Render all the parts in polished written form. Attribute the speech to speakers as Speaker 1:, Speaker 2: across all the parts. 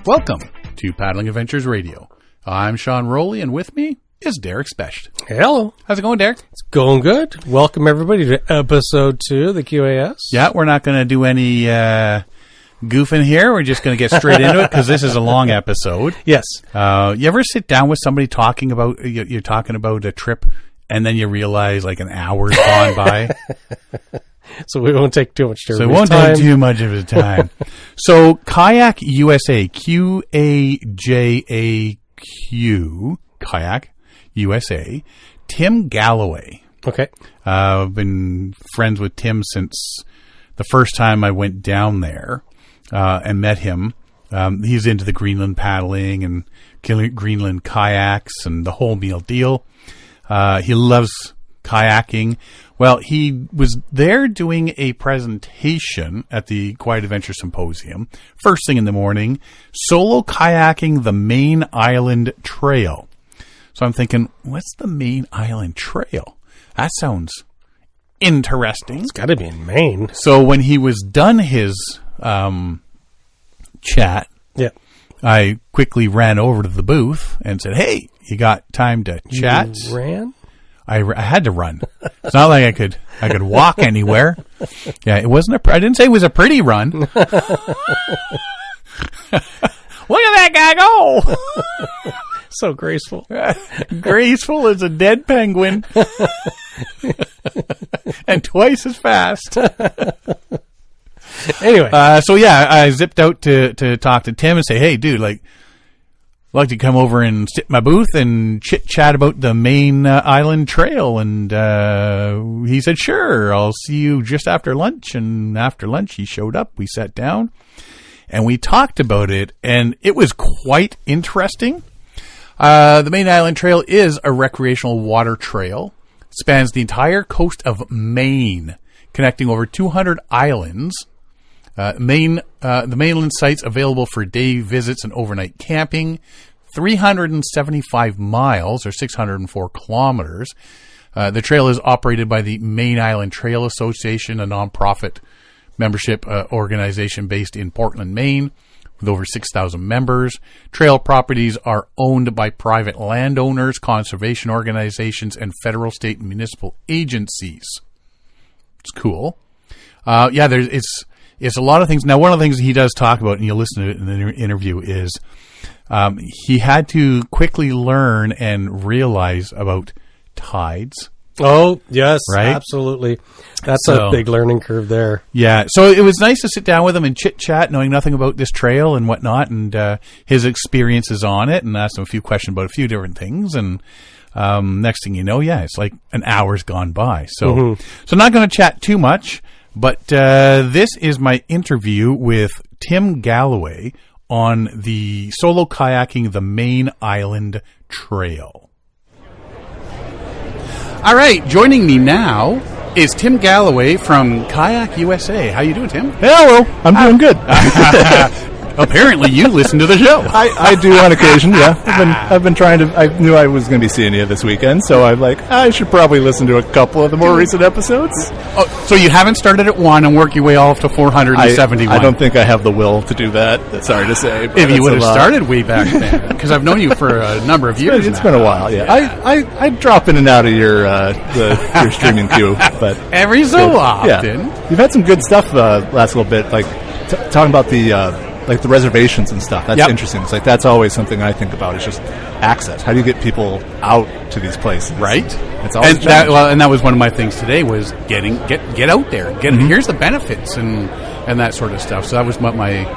Speaker 1: Welcome to Paddling Adventures Radio. I'm Sean Rowley, and with me is Derek Specht.
Speaker 2: Hello.
Speaker 1: How's it going, Derek?
Speaker 2: It's going good. Welcome, everybody, to episode 2 of the QAS.
Speaker 1: Yeah, we're not going to do any goofing here. We're just going to get straight into it because this is a long episode.
Speaker 2: Yes.
Speaker 1: You ever sit down with somebody talking about, you're talking about a trip, and then you realize like an hour's gone by?
Speaker 2: So we won't take too much time.
Speaker 1: So it won't take too much of his time. So Kayak USA, Q-A-J-A-Q, Kayak USA, Tim Gallaway.
Speaker 2: Okay.
Speaker 1: I've been friends with Tim since the first time I went down there and met him. He's into the Greenland paddling and Greenland kayaks and the whole meal deal. He loves kayaking. Well, he was there doing a presentation at the Quiet Adventures Symposium, first thing in the morning, solo kayaking the Maine Island Trail. So I'm thinking, what's the Maine Island Trail? That sounds interesting.
Speaker 2: It's got to be in Maine.
Speaker 1: So when he was done his chat,
Speaker 2: Yeah.
Speaker 1: I quickly ran over to the booth and said, "Hey, you got time to chat?"
Speaker 2: You ran?
Speaker 1: I had to run. It's not like I could walk anywhere. Yeah, it wasn't I didn't say it was a pretty run. Look at that guy go!
Speaker 2: So graceful.
Speaker 1: Graceful as a dead penguin. And twice as fast.
Speaker 2: Anyway.
Speaker 1: So yeah, I zipped out to talk to Tim and say, "Hey, dude, I'd like to come over and sit in my booth and chit-chat about the Maine Island Trail." And he said, "Sure, I'll see you just after lunch." And after lunch, he showed up. We sat down, and we talked about it, and it was quite interesting. The Maine Island Trail is a recreational water trail. It spans the entire coast of Maine, connecting over 200 islands. The mainland site's available for day visits and overnight camping. 375 miles, or 604 kilometers. The trail is operated by the Maine Island Trail Association, a nonprofit membership organization based in Portland, Maine, with over 6,000 members. Trail properties are owned by private landowners, conservation organizations, and federal, state, and municipal agencies. It's cool. It's a lot of things. Now, one of the things he does talk about, and you'll listen to it in the interview, is he had to quickly learn and realize about tides.
Speaker 2: Oh, yes,
Speaker 1: right?
Speaker 2: Absolutely. That's a big learning curve there.
Speaker 1: Yeah, so it was nice to sit down with him and chit-chat, knowing nothing about this trail and whatnot, and his experiences on it, and asked him a few questions about a few different things, and next thing you know, it's like an hour's gone by. So, So not going to chat too much, but this is my interview with Tim Gallaway on the solo kayaking the Maine Island Trail. All right, joining me now is Tim Gallaway from Kayak USA. How you doing, Tim?
Speaker 3: Hello, I'm doing good.
Speaker 1: Apparently, you listen to the show.
Speaker 3: I do on occasion. Yeah, I've been trying to. I knew I was going to be seeing you this weekend, so I'm like, I should probably listen to a couple of the more recent episodes.
Speaker 1: Oh, so you haven't started at 1 and work your way off to 471.
Speaker 3: I don't think I have the will to do that. Sorry to say.
Speaker 1: If you would have started way back then, because I've known you for a number of years.
Speaker 3: It's been a while. Yeah, I drop in and out of your your streaming queue, but
Speaker 1: every so often.
Speaker 3: Yeah. You've had some good stuff last little bit, like talking about the. Like the reservations and stuff. That's interesting. It's like that's always something I think about. Is just access. How do you get people out to these places?
Speaker 1: Right.
Speaker 3: It's always
Speaker 1: and that was one of my things today was get out there. Here's the benefits and that sort of stuff. So that was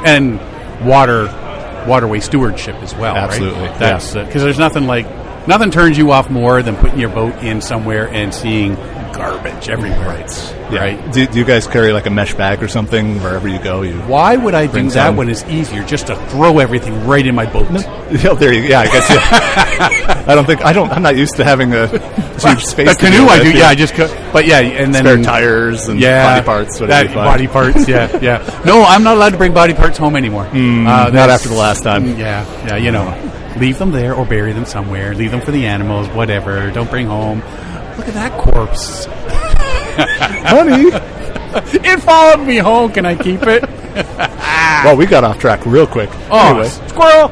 Speaker 1: and waterway stewardship as well.
Speaker 3: Absolutely.
Speaker 1: Right? That's because there's nothing turns you off more than putting your boat in somewhere and seeing garbage everywhere.
Speaker 3: Right.
Speaker 1: Yeah. Right.
Speaker 3: Do you guys carry like a mesh bag or something wherever you go?
Speaker 1: Why would I do that when it's easier just to throw everything right in my boat?
Speaker 3: No, there you go. Yeah, I guess. Yeah. I'm not used to having a huge space.
Speaker 1: The canoe, I do. Yeah, I just. But yeah, and then
Speaker 3: spare tires and body parts.
Speaker 1: Body parts. Yeah. No, I'm not allowed to bring body parts home anymore.
Speaker 3: Not after the last time.
Speaker 1: Yeah. You know, leave them there or bury them somewhere. Leave them for the animals. Whatever. Don't bring home. Look at that corpse.
Speaker 3: Honey,
Speaker 1: it followed me home. Can I keep it?
Speaker 3: Well, we got off track real quick.
Speaker 1: Oh,
Speaker 3: anyway.
Speaker 1: squirrel!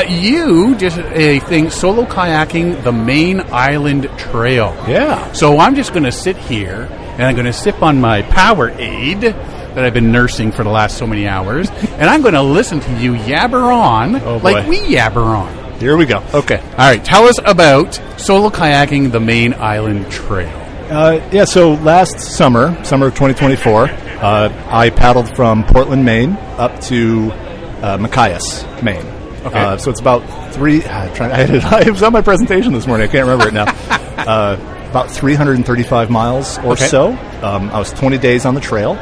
Speaker 1: You did a thing, solo kayaking the Maine Island Trail.
Speaker 3: Yeah.
Speaker 1: So I'm just going to sit here, and I'm going to sip on my Powerade that I've been nursing for the last so many hours, and I'm going to listen to you yabber on like we yabber on.
Speaker 3: Here we go. Okay.
Speaker 1: All right, tell us about solo kayaking the Maine Island Trail.
Speaker 3: So last summer of 2024, I paddled from Portland, Maine, up to Machias, Maine.
Speaker 1: Okay.
Speaker 3: So it's about it was on my presentation this morning. I can't remember it now. About 335 miles or so. I was 20 days on the trail.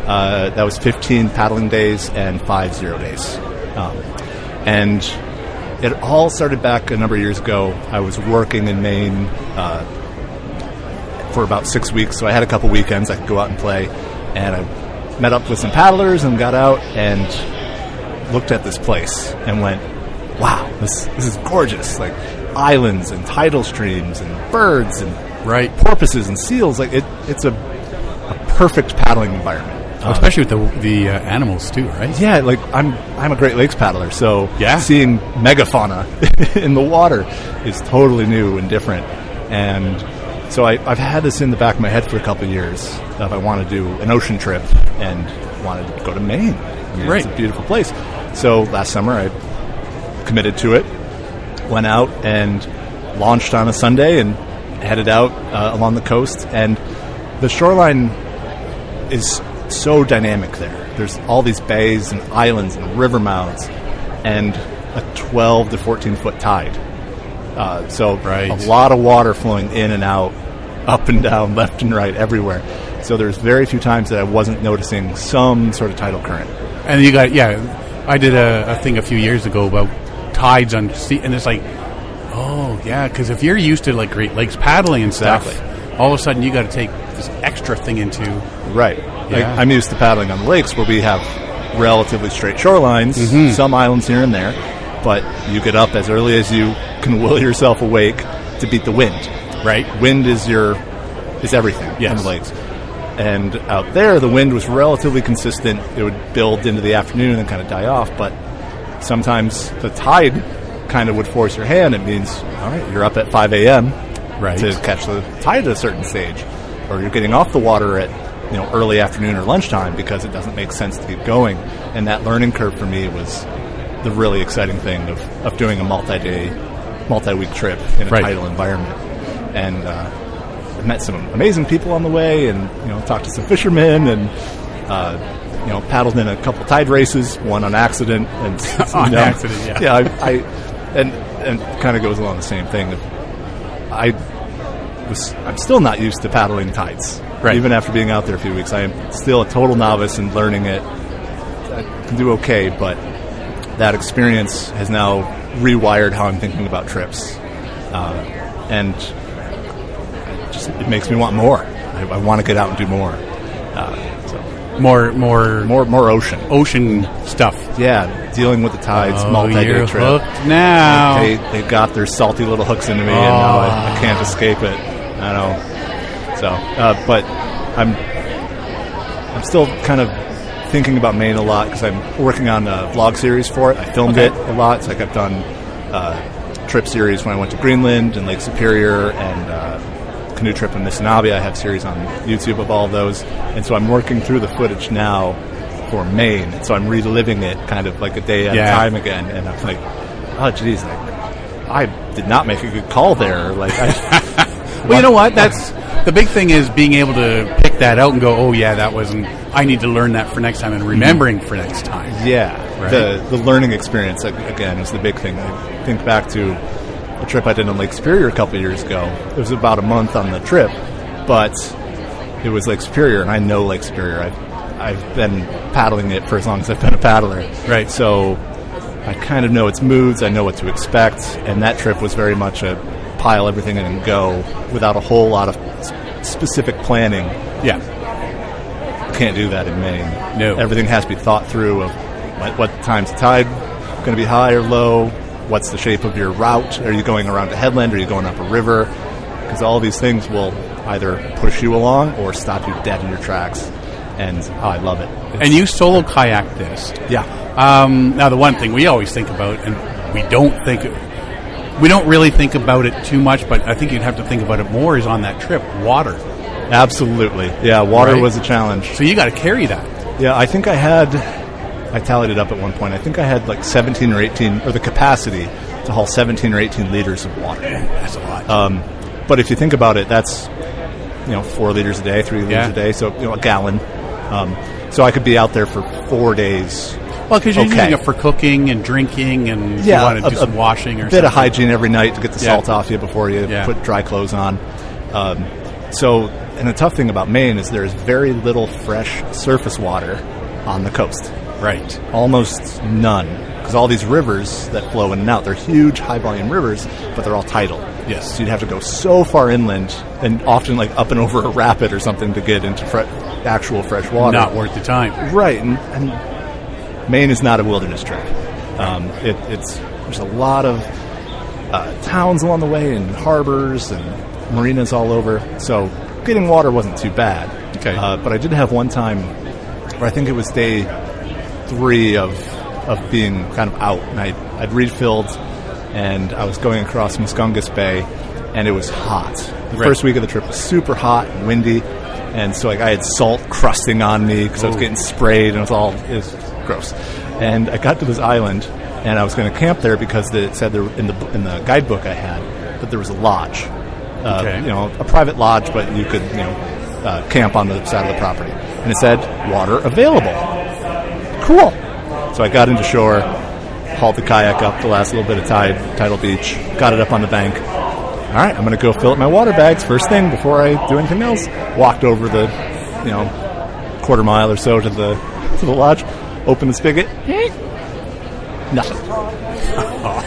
Speaker 3: That was 15 paddling days and 5 0 days. And it all started back a number of years ago. I was working in Maine for about 6 weeks, so I had a couple weekends I could go out and play. And I met up with some paddlers and got out and looked at this place and went, wow, this is gorgeous. Like islands and tidal streams and birds and porpoises and seals. Like it's a perfect paddling environment.
Speaker 1: Especially with the animals too, right?
Speaker 3: Yeah, like I'm a Great Lakes paddler, so seeing megafauna in the water is totally new and different. And so I've had this in the back of my head for a couple of years that I want to do an ocean trip and wanted to go to Maine. I mean, it's a beautiful place. So last summer I committed to it, went out and launched on a Sunday and headed out along the coast. And the shoreline is so dynamic there. There's all these bays and islands and river mouths and a 12 to 14 foot tide. So a lot of water flowing in and out, up and down, left and right, everywhere. So there's very few times that I wasn't noticing some sort of tidal current.
Speaker 1: And you got, I did a thing a few years ago about tides on sea, and it's like, because if you're used to like Great Lakes paddling and stuff, all of a sudden you got to take this extra thing into...
Speaker 3: Right. Like, I'm used to paddling on the lakes where we have relatively straight shorelines, some islands here and there, but you get up as early as you can will yourself awake to beat the wind.
Speaker 1: Right.
Speaker 3: Wind is everything on the lakes. And out there, the wind was relatively consistent. It would build into the afternoon and then kind of die off, but sometimes the tide kind of would force your hand. It means, all right, you're up at 5 a.m. to catch the tide at a certain stage, or you're getting off the water at early afternoon or lunchtime because it doesn't make sense to keep going. And that learning curve for me was the really exciting thing of doing a multi-week trip in a tidal environment. And I met some amazing people on the way, and talked to some fishermen, and paddled in a couple tide races, one on accident, and
Speaker 1: accident,
Speaker 3: and kind of goes along the same thing. I'm still not used to paddling tides.
Speaker 1: Right.
Speaker 3: Even after being out there a few weeks, I am still a total novice in learning it. I can do okay, but that experience has now rewired how I'm thinking about trips, and it makes me want more. I want to get out and do more. More ocean
Speaker 1: stuff.
Speaker 3: Yeah, dealing with the tides, multi-day trip.
Speaker 1: Hooked now.
Speaker 3: They got their salty little hooks into me, and now I can't escape it. I know. So, but I'm still kind of thinking about Maine a lot because I'm working on a vlog series for it. I filmed it a lot. It's like I've done trip series when I went to Greenland and Lake Superior and canoe trip in Missinaba. I have series on YouTube of all of those, and so I'm working through the footage now for Maine. So I'm reliving it kind of like a day at a time again, and I'm like, oh geez, I did not make a good call there. Like,
Speaker 1: well, you know what? That's the big thing, is being able to pick that out and go, oh yeah, that wasn't. I need to learn that for next time, and remembering for next time.
Speaker 3: Yeah, right? The learning experience again is the big thing. I think back to a trip I did on Lake Superior a couple of years ago. It was about a month on the trip, but it was Lake Superior, and I know Lake Superior. I've been paddling it for as long as I've been a paddler.
Speaker 1: Right.
Speaker 3: So I kind of know its moods. I know what to expect, and that trip was very much a pile everything in and go without a whole lot of specific planning.
Speaker 1: Yeah.
Speaker 3: Can't do that in Maine.
Speaker 1: No.
Speaker 3: Everything has to be thought through of what time's the tide going to be high or low, what's the shape of your route, are you going around a headland, are you going up a river, because all these things will either push you along or stop you dead in your tracks. and I love it.
Speaker 1: And you solo kayak this.
Speaker 3: Yeah.
Speaker 1: Now, the one thing we always think about, and we don't really think about it too much, but I think you'd have to think about it more, is on that trip, water.
Speaker 3: Absolutely. Yeah, water
Speaker 1: Right?
Speaker 3: was a challenge.
Speaker 1: So you got to carry that.
Speaker 3: Yeah, I think I tallied it up at one point. I think I had like 17 or 18, or the capacity to haul 17 or 18 liters of water.
Speaker 1: That's a lot.
Speaker 3: But if you think about it, that's 4 liters a day, 3 liters a day, so a gallon. So I could be out there for 4 days.
Speaker 1: Well, because you're using it for cooking and drinking, and you want to do some washing or
Speaker 3: a bit of hygiene every night to get the salt off you before you
Speaker 1: Yeah.
Speaker 3: put dry clothes on. And the tough thing about Maine is there's very little fresh surface water on the coast.
Speaker 1: Right.
Speaker 3: Almost none. Because all these rivers that flow in and out, they're huge, high-volume rivers, but they're all tidal.
Speaker 1: Yes.
Speaker 3: So you'd have to go so far inland, and often like up and over a rapid or something to get into actual fresh water.
Speaker 1: Not worth the time.
Speaker 3: Right, and Maine is not a wilderness trip. There's a lot of towns along the way, and harbors and marinas all over. So getting water wasn't too bad.
Speaker 1: Okay.
Speaker 3: But I did have one time where I think it was day 3 of being kind of out, and I'd refilled, and I was going across Muscongas Bay, and it was hot. The first week of the trip was super hot and windy, and so I had salt crusting on me because I was getting sprayed, and it was gross. And I got to this island, and I was going to camp there because it said there in the guidebook I had that there was a lodge, a private lodge, but you could camp on the side of the property, and it said water available. Cool. So I got into shore, hauled the kayak up the last little bit of tidal beach, got it up on the bank. All right, I'm going to go fill up my water bags first thing before I do anything else. Walked over the, quarter mile or so to the lodge, opened the spigot. Nothing.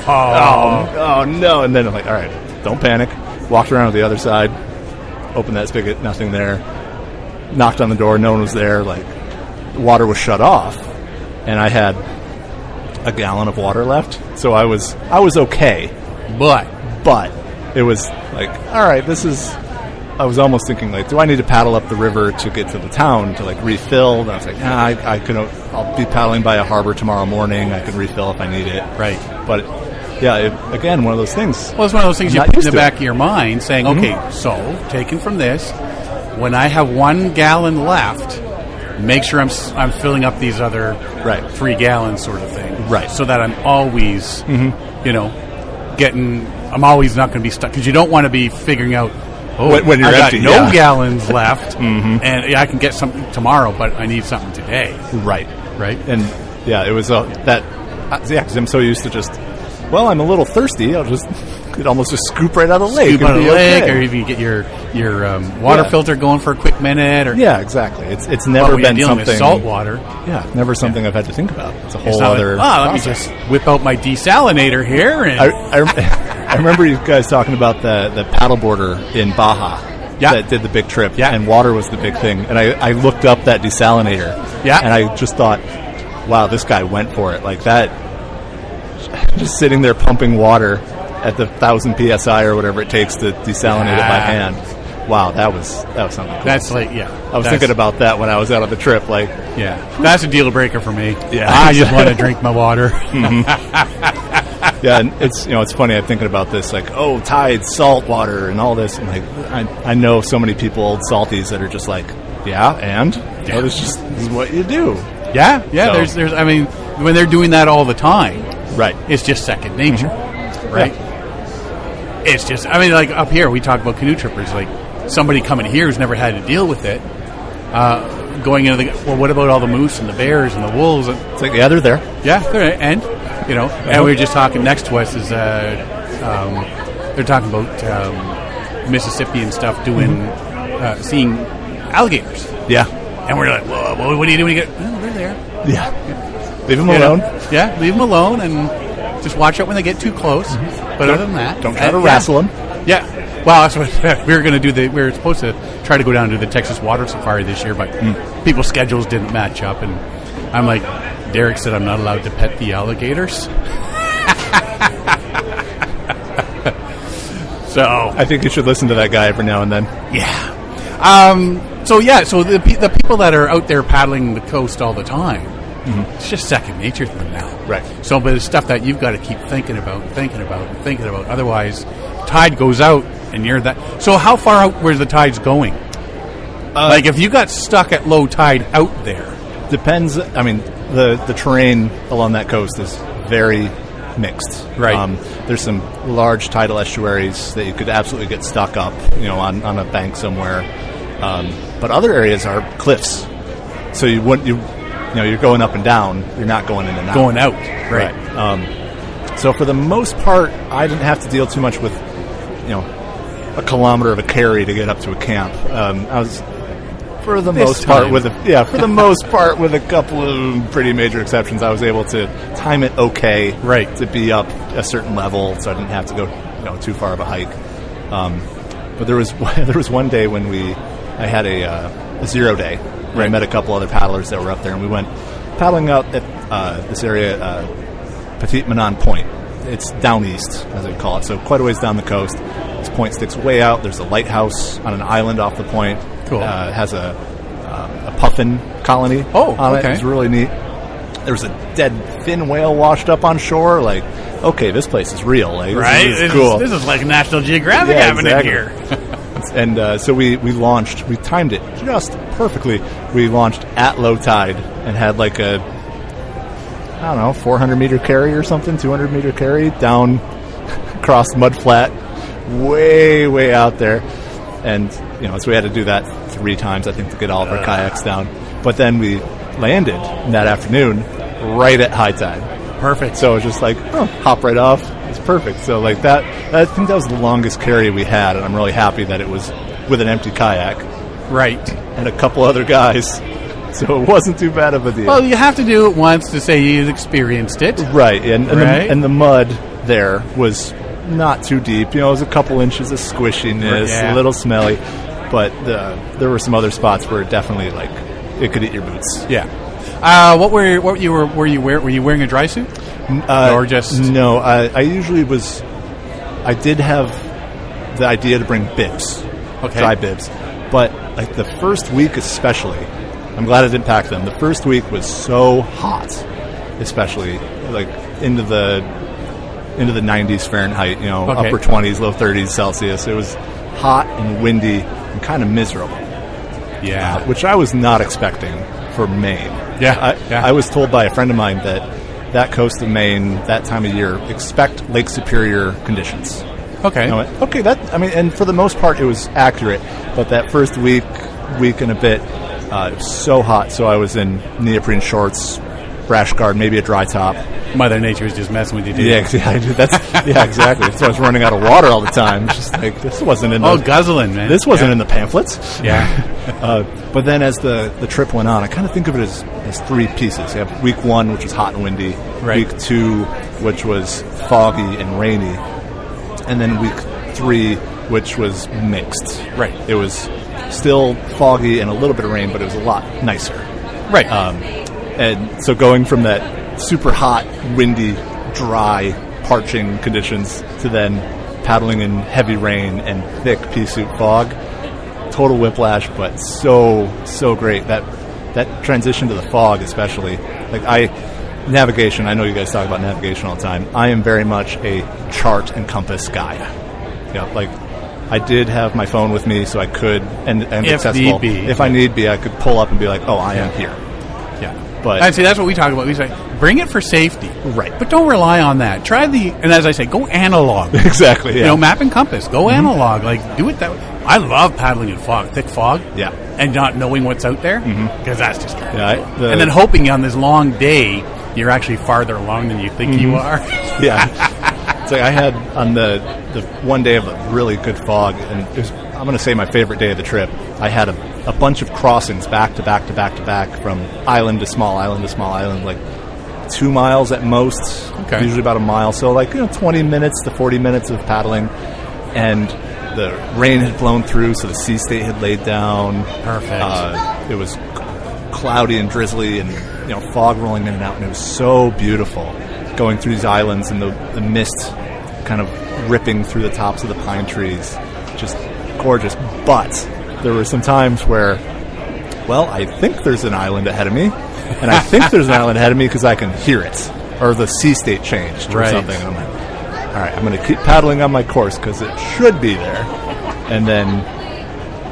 Speaker 3: Oh no! And then I'm like, all right, don't panic. Walked around to the other side, opened that spigot, nothing there. Knocked on the door, no one was there. Like, the water was shut off, and I had a gallon of water left, so I was okay.
Speaker 1: But
Speaker 3: it was like, all right, I was almost thinking, like, do I need to paddle up the river to get to the town to, like, refill? And I was like, I'll be paddling by a harbor tomorrow morning. I can refill if I need it.
Speaker 1: Right.
Speaker 3: But, yeah, again, one of those things.
Speaker 1: Well, it's one of those things you put in the back of your mind saying, okay, so, taken from this, when I have 1 gallon left, make sure I'm filling up these other 3 gallons sort of thing.
Speaker 3: Right.
Speaker 1: So that I'm always, I'm always not going to be stuck. Because you don't want to be figuring out,
Speaker 3: when you're
Speaker 1: I
Speaker 3: empty,
Speaker 1: got no gallons left, and I can get something tomorrow, but I need something today.
Speaker 3: Right.
Speaker 1: And,
Speaker 3: it was because I'm so used to just, I'm a little thirsty, I'll just almost just scoop right out of the lake.
Speaker 1: Scoop out of the lake, or if you get your water filter going for a quick minute. Or
Speaker 3: exactly. It's never been
Speaker 1: dealing
Speaker 3: something.
Speaker 1: With salt water.
Speaker 3: Yeah, never something I've had to think about. It's a whole
Speaker 1: not
Speaker 3: other.
Speaker 1: Let me just whip out my desalinator here. And
Speaker 3: I remember you guys talking about the paddleboarder in Baja that did the big trip, and water was the big thing. And I looked up that desalinator, and I just thought, wow, this guy went for it like that. Just sitting there pumping water at the 1,000 psi or whatever it takes to desalinate it by hand. Wow, that was something cool.
Speaker 1: That's like,
Speaker 3: I was thinking about that when I was out on the trip. Like,
Speaker 1: that's a deal breaker for me.
Speaker 3: Yeah,
Speaker 1: I just want to drink my water.
Speaker 3: Yeah, and it's funny. I'm thinking about this, like, tides, salt water, and all this. And like, I know so many people, old salties, that are just like, this is what you do.
Speaker 1: Yeah. So. There's. I mean, when they're doing that all the time,
Speaker 3: right?
Speaker 1: It's just second nature, right? It's just. I mean, like up here, we talk about canoe trippers. Like somebody coming here who's never had to deal with it. Going into what about all the moose and the bears and the wolves?
Speaker 3: It's like, they're there.
Speaker 1: Yeah, they're there. And and we were just talking next to us is they're talking about Mississippi and stuff doing seeing alligators.
Speaker 3: Yeah,
Speaker 1: and we're like, whoa, what do you do when you get? Oh, they're there.
Speaker 3: Yeah, leave them alone.
Speaker 1: Yeah, leave them alone and just watch out when they get too close. But other than that,
Speaker 3: don't try to wrestle them.
Speaker 1: Yeah. Well, that's what we were going to do. We were supposed to try to go down to the Texas Water Safari this year, but people's schedules didn't match up. And I'm like, Derek said I'm not allowed to pet the alligators. So
Speaker 3: I think you should listen to that guy every now and then.
Speaker 1: Yeah. So the people that are out there paddling the coast all the time, it's just second nature to them now.
Speaker 3: Right.
Speaker 1: So, but it's stuff that you've got to keep thinking about. Otherwise, tide goes out, and you're that. So, how far out where the tide's going? Like, if you got stuck at low tide out there,
Speaker 3: depends. I mean, the terrain along that coast is very mixed.
Speaker 1: Right.
Speaker 3: There's some large tidal estuaries that you could absolutely get stuck up, on a bank somewhere. But other areas are cliffs, so you're going up and down. You're not going in and out.
Speaker 1: Going out, right?
Speaker 3: So for the most part, I didn't have to deal too much with, a kilometer of a carry to get up to a camp. I was, for the most part, with a couple of pretty major exceptions, I was able to time it okay,
Speaker 1: right,
Speaker 3: to be up a certain level, so I didn't have to go, too far of a hike. But there was one day when I had a 0 day where I met a couple other paddlers that were up there, and we went paddling out at this area, Petit Manon Point. It's down east, as they call it, so quite a ways down the coast. This point sticks way out. There's a lighthouse on an island off the point.
Speaker 1: Cool.
Speaker 3: It has a puffin colony on it. It's really neat. There's a dead fin whale washed up on shore. Like, okay, this place is real. Like,
Speaker 1: right?
Speaker 3: This is cool.
Speaker 1: This is like National Geographic happening here.
Speaker 3: And so we launched. We timed it just perfectly. We launched at low tide and had like a 400-meter carry or something, 200-meter carry down across mud flat, way out there. And so we had to do that 3 times, I think, to get all of our kayaks down. But then we landed that afternoon right at high tide.
Speaker 1: Perfect.
Speaker 3: So it was just like, hop right off. It's perfect. So like that, I think that was the longest carry we had, and I'm really happy that it was with an empty kayak.
Speaker 1: Right.
Speaker 3: And a couple other guys. So it wasn't too bad of a deal.
Speaker 1: Well, you have to do it once to say you've experienced it.
Speaker 3: Right. And the mud there was not too deep. It was a couple inches of squishiness, a little smelly. But there were some other spots where it definitely, like, it could eat your boots.
Speaker 1: Yeah. Were you wearing a dry suit? Or just
Speaker 3: no? I usually was. I did have the idea to bring bibs, dry bibs, but like the first week especially, I'm glad I didn't pack them. The first week was so hot, especially like into the 90s Fahrenheit, upper 20s, low 30s Celsius. It was hot and windy and kind of miserable.
Speaker 1: Yeah,
Speaker 3: which I was not expecting for Maine. I was told by a friend of mine that coast of Maine, that time of year, expect Lake Superior conditions.
Speaker 1: Okay.
Speaker 3: And for the most part, it was accurate. But that first week and a bit, it was so hot. So I was in neoprene shorts, rash guard, maybe a dry top.
Speaker 1: Mother Nature was just messing with you, dude.
Speaker 3: Yeah, exactly. So I was running out of water all the time. It's just like, this wasn't in the...
Speaker 1: guzzling, man.
Speaker 3: This wasn't in the pamphlets.
Speaker 1: Yeah.
Speaker 3: But then as the trip went on, I kind of think of it as 3 pieces. You have week 1, which was hot and windy.
Speaker 1: Right.
Speaker 3: Week 2, which was foggy and rainy. And then week 3, which was mixed.
Speaker 1: Right.
Speaker 3: It was still foggy and a little bit of rain, but it was a lot nicer.
Speaker 1: Right.
Speaker 3: And so going from that super hot, windy, dry, parching conditions to then paddling in heavy rain and thick pea soup fog, total whiplash, but so great. That transition to the fog, especially. Navigation, I know you guys talk about navigation all the time. I am very much a chart and compass guy. I did have my phone with me, so I could, and accessible. If I need be, I could pull up and be like, I am here.
Speaker 1: Yeah.
Speaker 3: But
Speaker 1: I'd say that's what we talk about. We say, bring it for safety.
Speaker 3: Right.
Speaker 1: But don't rely on that. And as I say, go analog.
Speaker 3: Exactly, yeah.
Speaker 1: Map and compass. Go analog. Do it that way. I love paddling in fog, thick fog.
Speaker 3: Yeah.
Speaker 1: And not knowing what's out there. Because that's just kind of cool.
Speaker 3: Yeah,
Speaker 1: and then hoping on this long day, you're actually farther along than you think you are.
Speaker 3: Yeah. It's like I had on the one day of a really good fog, and it was, I'm going to say my favorite day of the trip, I had a bunch of crossings back to back to back to back from island to small island to small island, like 2 miles at most, usually about a mile. So 20 minutes to 40 minutes of paddling, and the rain had blown through, so the sea state had laid down.
Speaker 1: Perfect.
Speaker 3: It was cloudy and drizzly, and fog rolling in and out, and it was so beautiful going through these islands and the mist kind of ripping through the tops of the pine trees. Just gorgeous. But there were some times where well, I think there's an island ahead of me, and I think there's an island ahead of me because I can hear it, or the sea state changed or something. And I'm like, all right, I'm going to keep paddling on my course because it should be there. And then,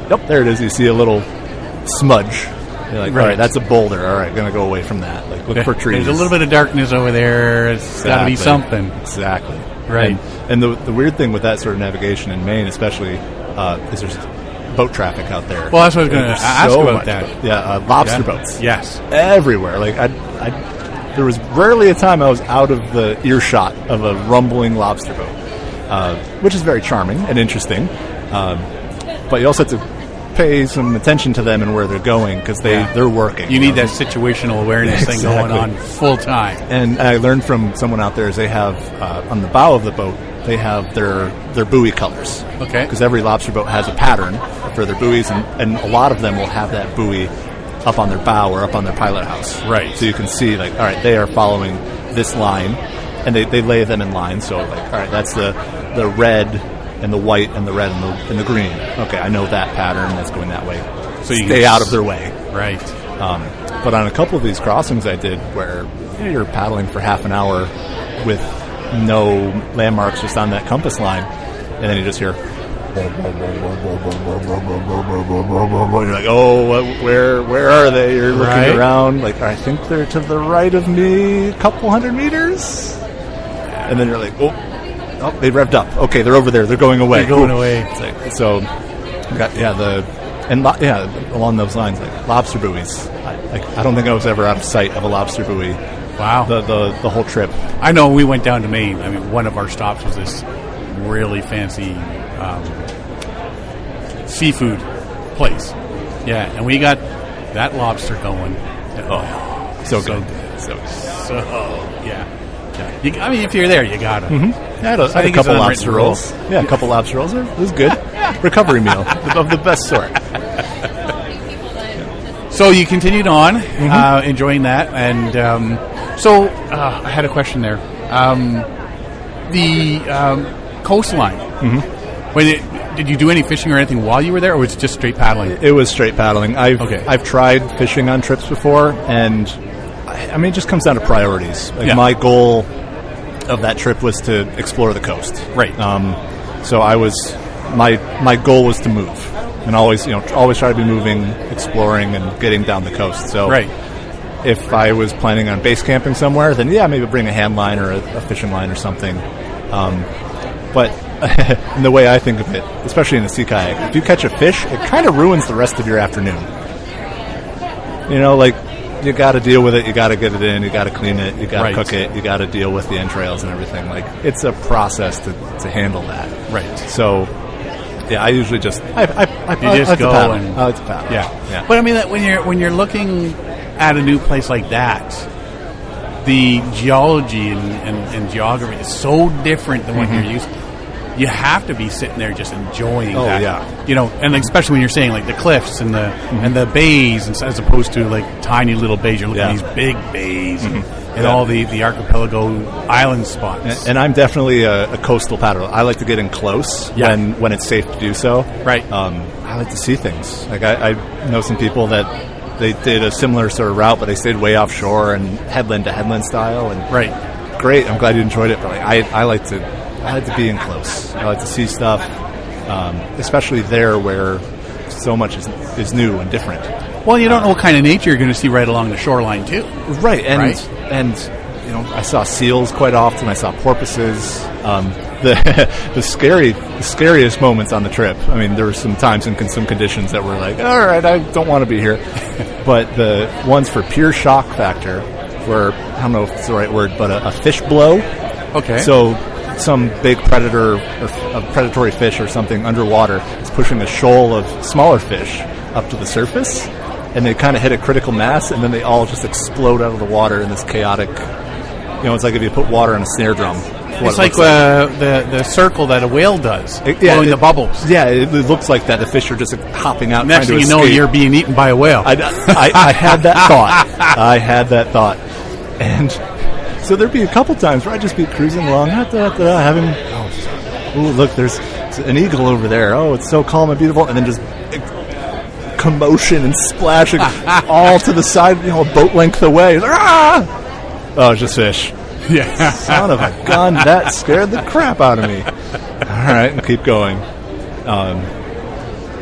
Speaker 3: yep, there it is. You see a little smudge. You're like, all right, that's a boulder. All right, going to go away from that. Like, look for trees.
Speaker 1: There's a little bit of darkness over there. It's got to be something.
Speaker 3: Exactly.
Speaker 1: Right.
Speaker 3: And the weird thing with that sort of navigation in Maine, especially, is there's boat traffic out there.
Speaker 1: Well, that's what I was going to ask about that.
Speaker 3: Yeah, lobster boats.
Speaker 1: Yes.
Speaker 3: Everywhere. Like, there was rarely a time I was out of the earshot of a rumbling lobster boat, which is very charming and interesting. But you also have to pay some attention to them and where they're going because they're working.
Speaker 1: You need that situational awareness thing going on full time.
Speaker 3: And I learned from someone out there is they have, on the bow of the boat, they have their buoy colors.
Speaker 1: Okay.
Speaker 3: Because every lobster boat has a pattern for their buoys, and a lot of them will have that buoy up on their bow or up on their pilot house.
Speaker 1: Right.
Speaker 3: So you can see, like, all right, they are following this line, and they lay them in line. So, like, all right, that's the red and the white and the red and the green. Okay, I know that pattern. That's going that way. So you stay out of their way.
Speaker 1: Right.
Speaker 3: But on a couple of these crossings I did where you're paddling for half an hour with no landmarks just on that compass line, and then you just hear... You're like, oh, where are they? You're looking around, like, I think they're to the right of me a couple hundred meters. And then you're like, oh, they revved up. Okay, they're over there. They're going away.
Speaker 1: They're going away.
Speaker 3: It's like, so, along those lines, like lobster buoys. I don't think I was ever out of sight of a lobster buoy.
Speaker 1: Wow.
Speaker 3: The whole trip.
Speaker 1: I know we went down to Maine. I mean, one of our stops was this really fancy seafood place. Yeah, and we got that lobster going. Oh,
Speaker 3: so good.
Speaker 1: So yeah. I mean, if you're there, you got it.
Speaker 3: Mm-hmm. I had a couple lobster rolls. Yeah, a couple lobster rolls. It was good. Recovery meal of the best sort.
Speaker 1: So you continued on, enjoying that, and I had a question there. The coastline. Mm-hmm. Did you do any fishing or anything while you were there, or was it just straight paddling?
Speaker 3: It was straight paddling. I've tried fishing on trips before, and I mean, it just comes down to priorities. Like my goal of that trip was to explore the coast.
Speaker 1: Right.
Speaker 3: So my goal was to move, and always try to be moving, exploring, and getting down the coast. So if I was planning on base camping somewhere, then maybe bring a hand line or a fishing line or something. But in the way I think of it, especially in a sea kayak, if you catch a fish, it kind of ruins the rest of your afternoon. Like, you got to deal with it, you got to get it in, you got to clean it, you got to cook it, you got to deal with the entrails and everything. Like, it's a process to handle that.
Speaker 1: Right.
Speaker 3: So, I usually just I
Speaker 1: just go and
Speaker 3: I like to paddle. Yeah.
Speaker 1: But I mean, that when you're looking at a new place like that, the geology and geography is so different than what you're used to. You have to be sitting there just enjoying that. And especially when you're saying like the cliffs and the bays, as opposed to like tiny little bays. You're looking at these big bays and all the archipelago island spots.
Speaker 3: And I'm definitely a coastal paddler. I like to get in close when it's safe to do so.
Speaker 1: Right.
Speaker 3: I like to see things. Like I know some people that they did a similar sort of route, but they stayed way offshore and headland to headland style. And great. I'm glad you enjoyed it. But I like to be in close. I like to see stuff, especially there where so much is new and different.
Speaker 1: Well, you don't know what kind of nature you're going to see right along the shoreline too.
Speaker 3: Right, and I saw seals quite often. I saw porpoises. The scariest moments on the trip. I mean, there were some times in some conditions that were like, all right, I don't want to be here. But the ones for pure shock factor were, I don't know if it's the right word, but a fish blow.
Speaker 1: Okay.
Speaker 3: So some big predator or a predatory fish or something underwater is pushing a shoal of smaller fish up to the surface, and they kind of hit a critical mass, and then they all just explode out of the water in this chaotic. It's like if you put water in a snare drum.
Speaker 1: It's like the circle that a whale does, blowing the bubbles.
Speaker 3: Yeah, it looks like that. The fish are just hopping out.
Speaker 1: Next thing you know, you're being eaten by a whale.
Speaker 3: I had that thought. And so there'd be a couple times where I'd just be cruising along, having, look, there's an eagle over there. Oh, it's so calm and beautiful. And then just commotion and splashing all to the side, a boat length away. Ah! Oh, it's just fish.
Speaker 1: Yeah.
Speaker 3: Son of a gun, that scared the crap out of me. All right, and keep going.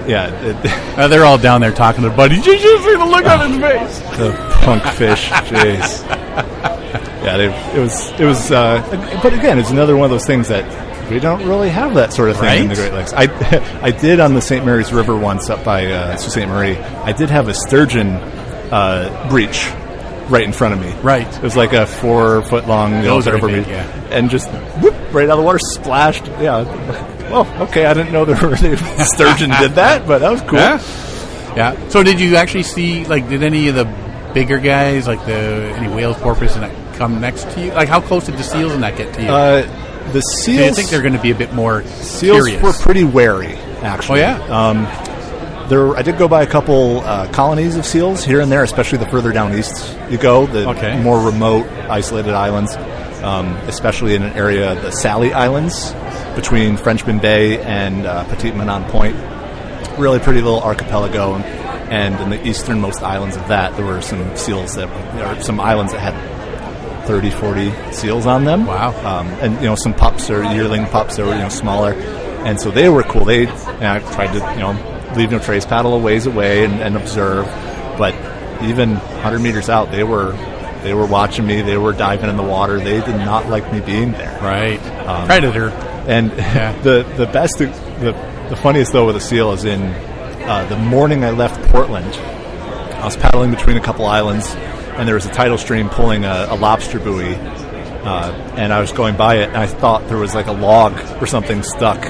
Speaker 1: They're all down there talking to Buddy. Did you just see the look on his face?
Speaker 3: The punk fish, jeez. Yeah, it was. But again, it's another one of those things that we don't really have that sort of thing in the Great Lakes. I did on the St. Mary's River once up by Sault Ste. Marie. I did have a sturgeon breach right in front of me.
Speaker 1: Right.
Speaker 3: It was like a 4 foot long river breach, and just whoop, right out of the water, splashed. Yeah. Well, okay, I didn't know the sturgeon did that, but that was cool.
Speaker 1: Yeah. So did you actually see, did any of the bigger guys, any whales, porpoise, and that come next to you? Like, how close did the seals and that get to you?
Speaker 3: The seals...
Speaker 1: I think they're going to be a bit more
Speaker 3: seals
Speaker 1: curious.
Speaker 3: Were pretty wary, actually.
Speaker 1: Oh, yeah?
Speaker 3: I did go by a couple colonies of seals here and there, especially the further down east you go, the more remote, isolated islands, especially in an area, the Sally Islands, between Frenchman Bay and Petite Manon Point. Really pretty little archipelago, and in the easternmost islands of that, there were some seals some islands that had 30, 40 seals on them.
Speaker 1: Wow.
Speaker 3: And some pups or yearling pups that were smaller, and so they were cool. I tried to leave no trace, paddle a ways away and observe, but even 100 meters out, they were watching me. They were diving in the water. They did not like me being there.
Speaker 1: Right. Predator.
Speaker 3: And the funniest though with a seal is in the morning I left Portland, I was paddling between a couple islands, and there was a tidal stream pulling a lobster buoy, and I was going by it, and I thought there was like a log or something stuck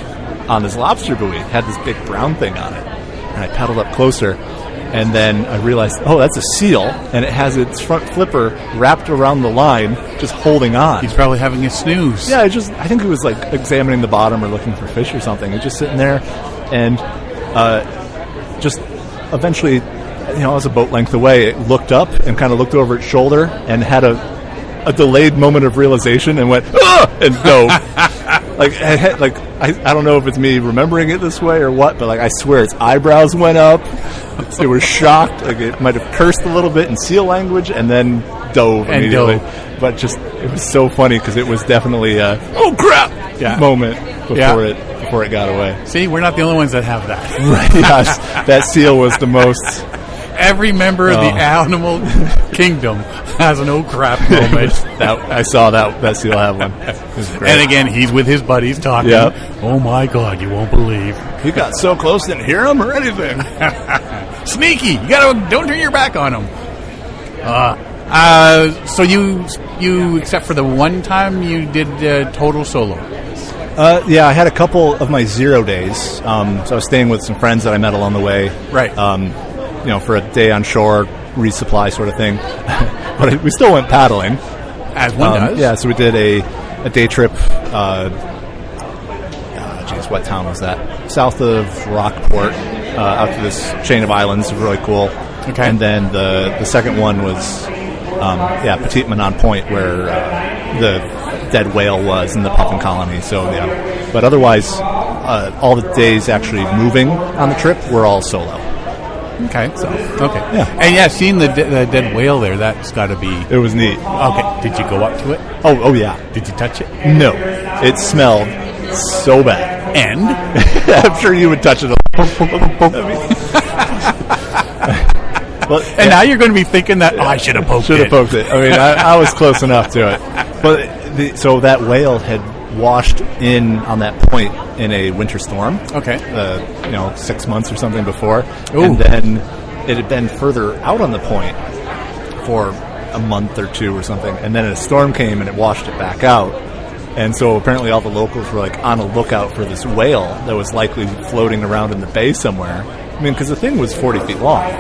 Speaker 3: on this lobster buoy. It had this big brown thing on it, and I paddled up closer, and then I realized, oh, that's a seal, and it has its front flipper wrapped around the line, just holding on.
Speaker 1: He's probably having a snooze.
Speaker 3: Yeah, I think he was like examining the bottom or looking for fish or something. He's just sitting there, and just eventually, I was a boat length away. It looked up and kind of looked over its shoulder and had a delayed moment of realization and went, ah! And dove. I don't know if it's me remembering it this way or what, but I swear its eyebrows went up. It was shocked. It might have cursed a little bit in seal language and then dove immediately. But it was so funny because it was definitely a oh crap moment before it got away.
Speaker 1: See, we're not the only ones that have that.
Speaker 3: Right? Yes, that seal was the most.
Speaker 1: Every member of the animal kingdom has an oh crap moment.
Speaker 3: I saw that seal have one.
Speaker 1: And again, he's with his buddies talking.
Speaker 3: Yep.
Speaker 1: Oh my God, you won't believe.
Speaker 3: He got so close, didn't hear him or anything.
Speaker 1: Sneaky. Don't turn your back on him. So you, except for the one time, you did total solo.
Speaker 3: Yeah, I had a couple of my 0 days. So I was staying with some friends that I met along the way.
Speaker 1: Right.
Speaker 3: For a day on shore, resupply sort of thing. But we still went paddling.
Speaker 1: As one does.
Speaker 3: Yeah, so we did a day trip. What town was that? South of Rockport, out to this chain of islands. It was really cool.
Speaker 1: Okay.
Speaker 3: And then the second one was, Petite Manon Point, where the dead whale was in the puffin colony. So, yeah. But otherwise, all the days actually moving on the trip were all solo.
Speaker 1: Okay. Okay.
Speaker 3: Yeah.
Speaker 1: And seeing the dead whale there, that's got to be...
Speaker 3: It was neat.
Speaker 1: Okay. Did you go up to it?
Speaker 3: Oh yeah.
Speaker 1: Did you touch it?
Speaker 3: No. It smelled so bad.
Speaker 1: And?
Speaker 3: I'm sure you would touch it.
Speaker 1: Now you're going to be thinking that, I should have poked it.
Speaker 3: I mean, I was close enough to it. But so that whale had washed in on that point in a winter storm.
Speaker 1: Okay.
Speaker 3: 6 months or something before.
Speaker 1: Ooh.
Speaker 3: And then it had been further out on the point for a month or two or something. And then a storm came and it washed it back out. And so apparently all the locals were on a lookout for this whale that was likely floating around in the bay somewhere. I mean, because the thing was 40 feet long.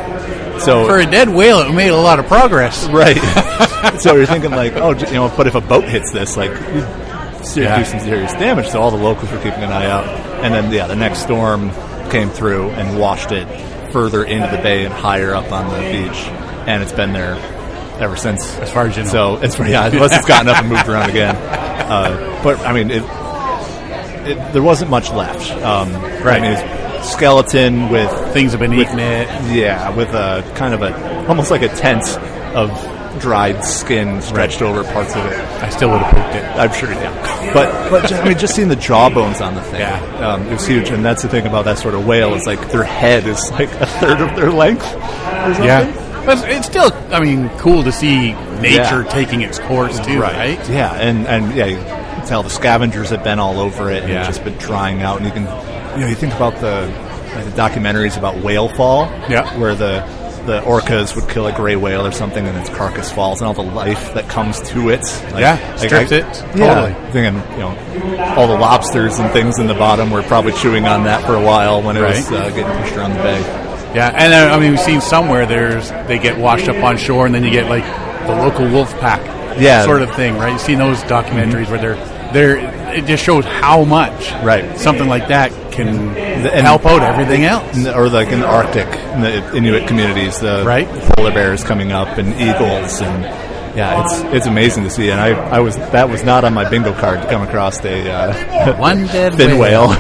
Speaker 3: So
Speaker 1: for a dead whale, it made a lot of progress.
Speaker 3: Right. So you're thinking but if a boat hits this, do some serious damage. So all the locals were keeping an eye out. And then, the next storm came through and washed it further into the bay and higher up on the beach. And it's been there ever since.
Speaker 1: As far as you know.
Speaker 3: So, unless it's gotten up and moved around again. But, I mean, there wasn't much left. Right. I mean, skeleton with
Speaker 1: things have been eating it.
Speaker 3: Yeah, with a kind of almost like a tent of dried skin stretched over parts of it.
Speaker 1: I still would have pooped it.
Speaker 3: I'm sure, yeah. But just seeing the jawbones on the thing, it was huge. And that's the thing about that sort of whale is like their head is like a third of their length. Or something.
Speaker 1: Yeah, but it's still, cool to see nature taking its course too, right?
Speaker 3: Yeah, and you can tell the scavengers have been all over it and it's just been drying out. And you can, you think about the documentaries about whale fall, where the orcas would kill a gray whale or something, and its carcass falls, and all the life that comes to it.
Speaker 1: Strips it. Totally.
Speaker 3: Thinking, all the lobsters and things in the bottom were probably chewing on that for a while when it was getting pushed around the bay. Yeah,
Speaker 1: and we've seen somewhere they get washed up on shore, and then you get like the local wolf pack, sort of thing, right? You've seen those documentaries where it just shows how much something like that can help out everything else.
Speaker 3: Or like in the Arctic, in the Inuit communities, the polar bears coming up and eagles, and it's amazing to see. And that was not on my bingo card to come across a
Speaker 1: one dead
Speaker 3: fin whale.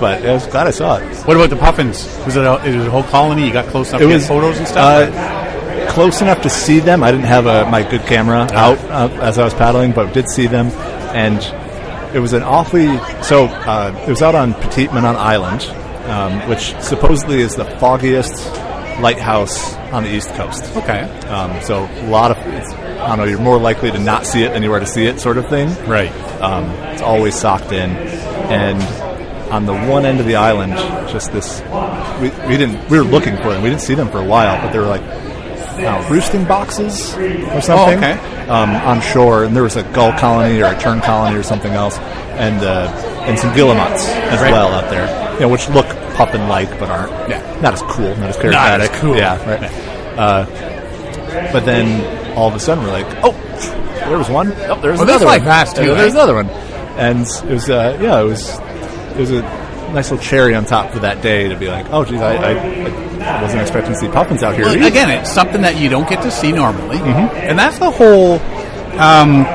Speaker 3: But I was glad I saw it.
Speaker 1: What about the puffins? Was it a whole colony? You got close enough to get photos and stuff?
Speaker 3: Close enough to see them. I didn't have my good camera out as I was paddling, but did see them. And it was it was out on Petite Manon Island, which supposedly is the foggiest lighthouse on the East Coast.
Speaker 1: Okay.
Speaker 3: So a lot of, you're more likely to not see it than you are to see it sort of thing.
Speaker 1: Right.
Speaker 3: It's always socked in. And on the one end of the island, just this, we were looking for them. We didn't see them for a while, but they were like, roosting boxes or something on shore, and there was a gull colony or a tern colony or something else, and some guillemots as well out there, which look puffin-like but aren't not as cool, not as charismatic.
Speaker 1: Not as cool.
Speaker 3: But then all of a sudden we're like, there was one. Oh, there's another
Speaker 1: one.
Speaker 3: Fast too, there's another one, and it was it was a nice little cherry on top for that day to be like, oh geez, I wasn't expecting to see puffins out here.
Speaker 1: Well, again, it's something that you don't get to see normally, and that's the whole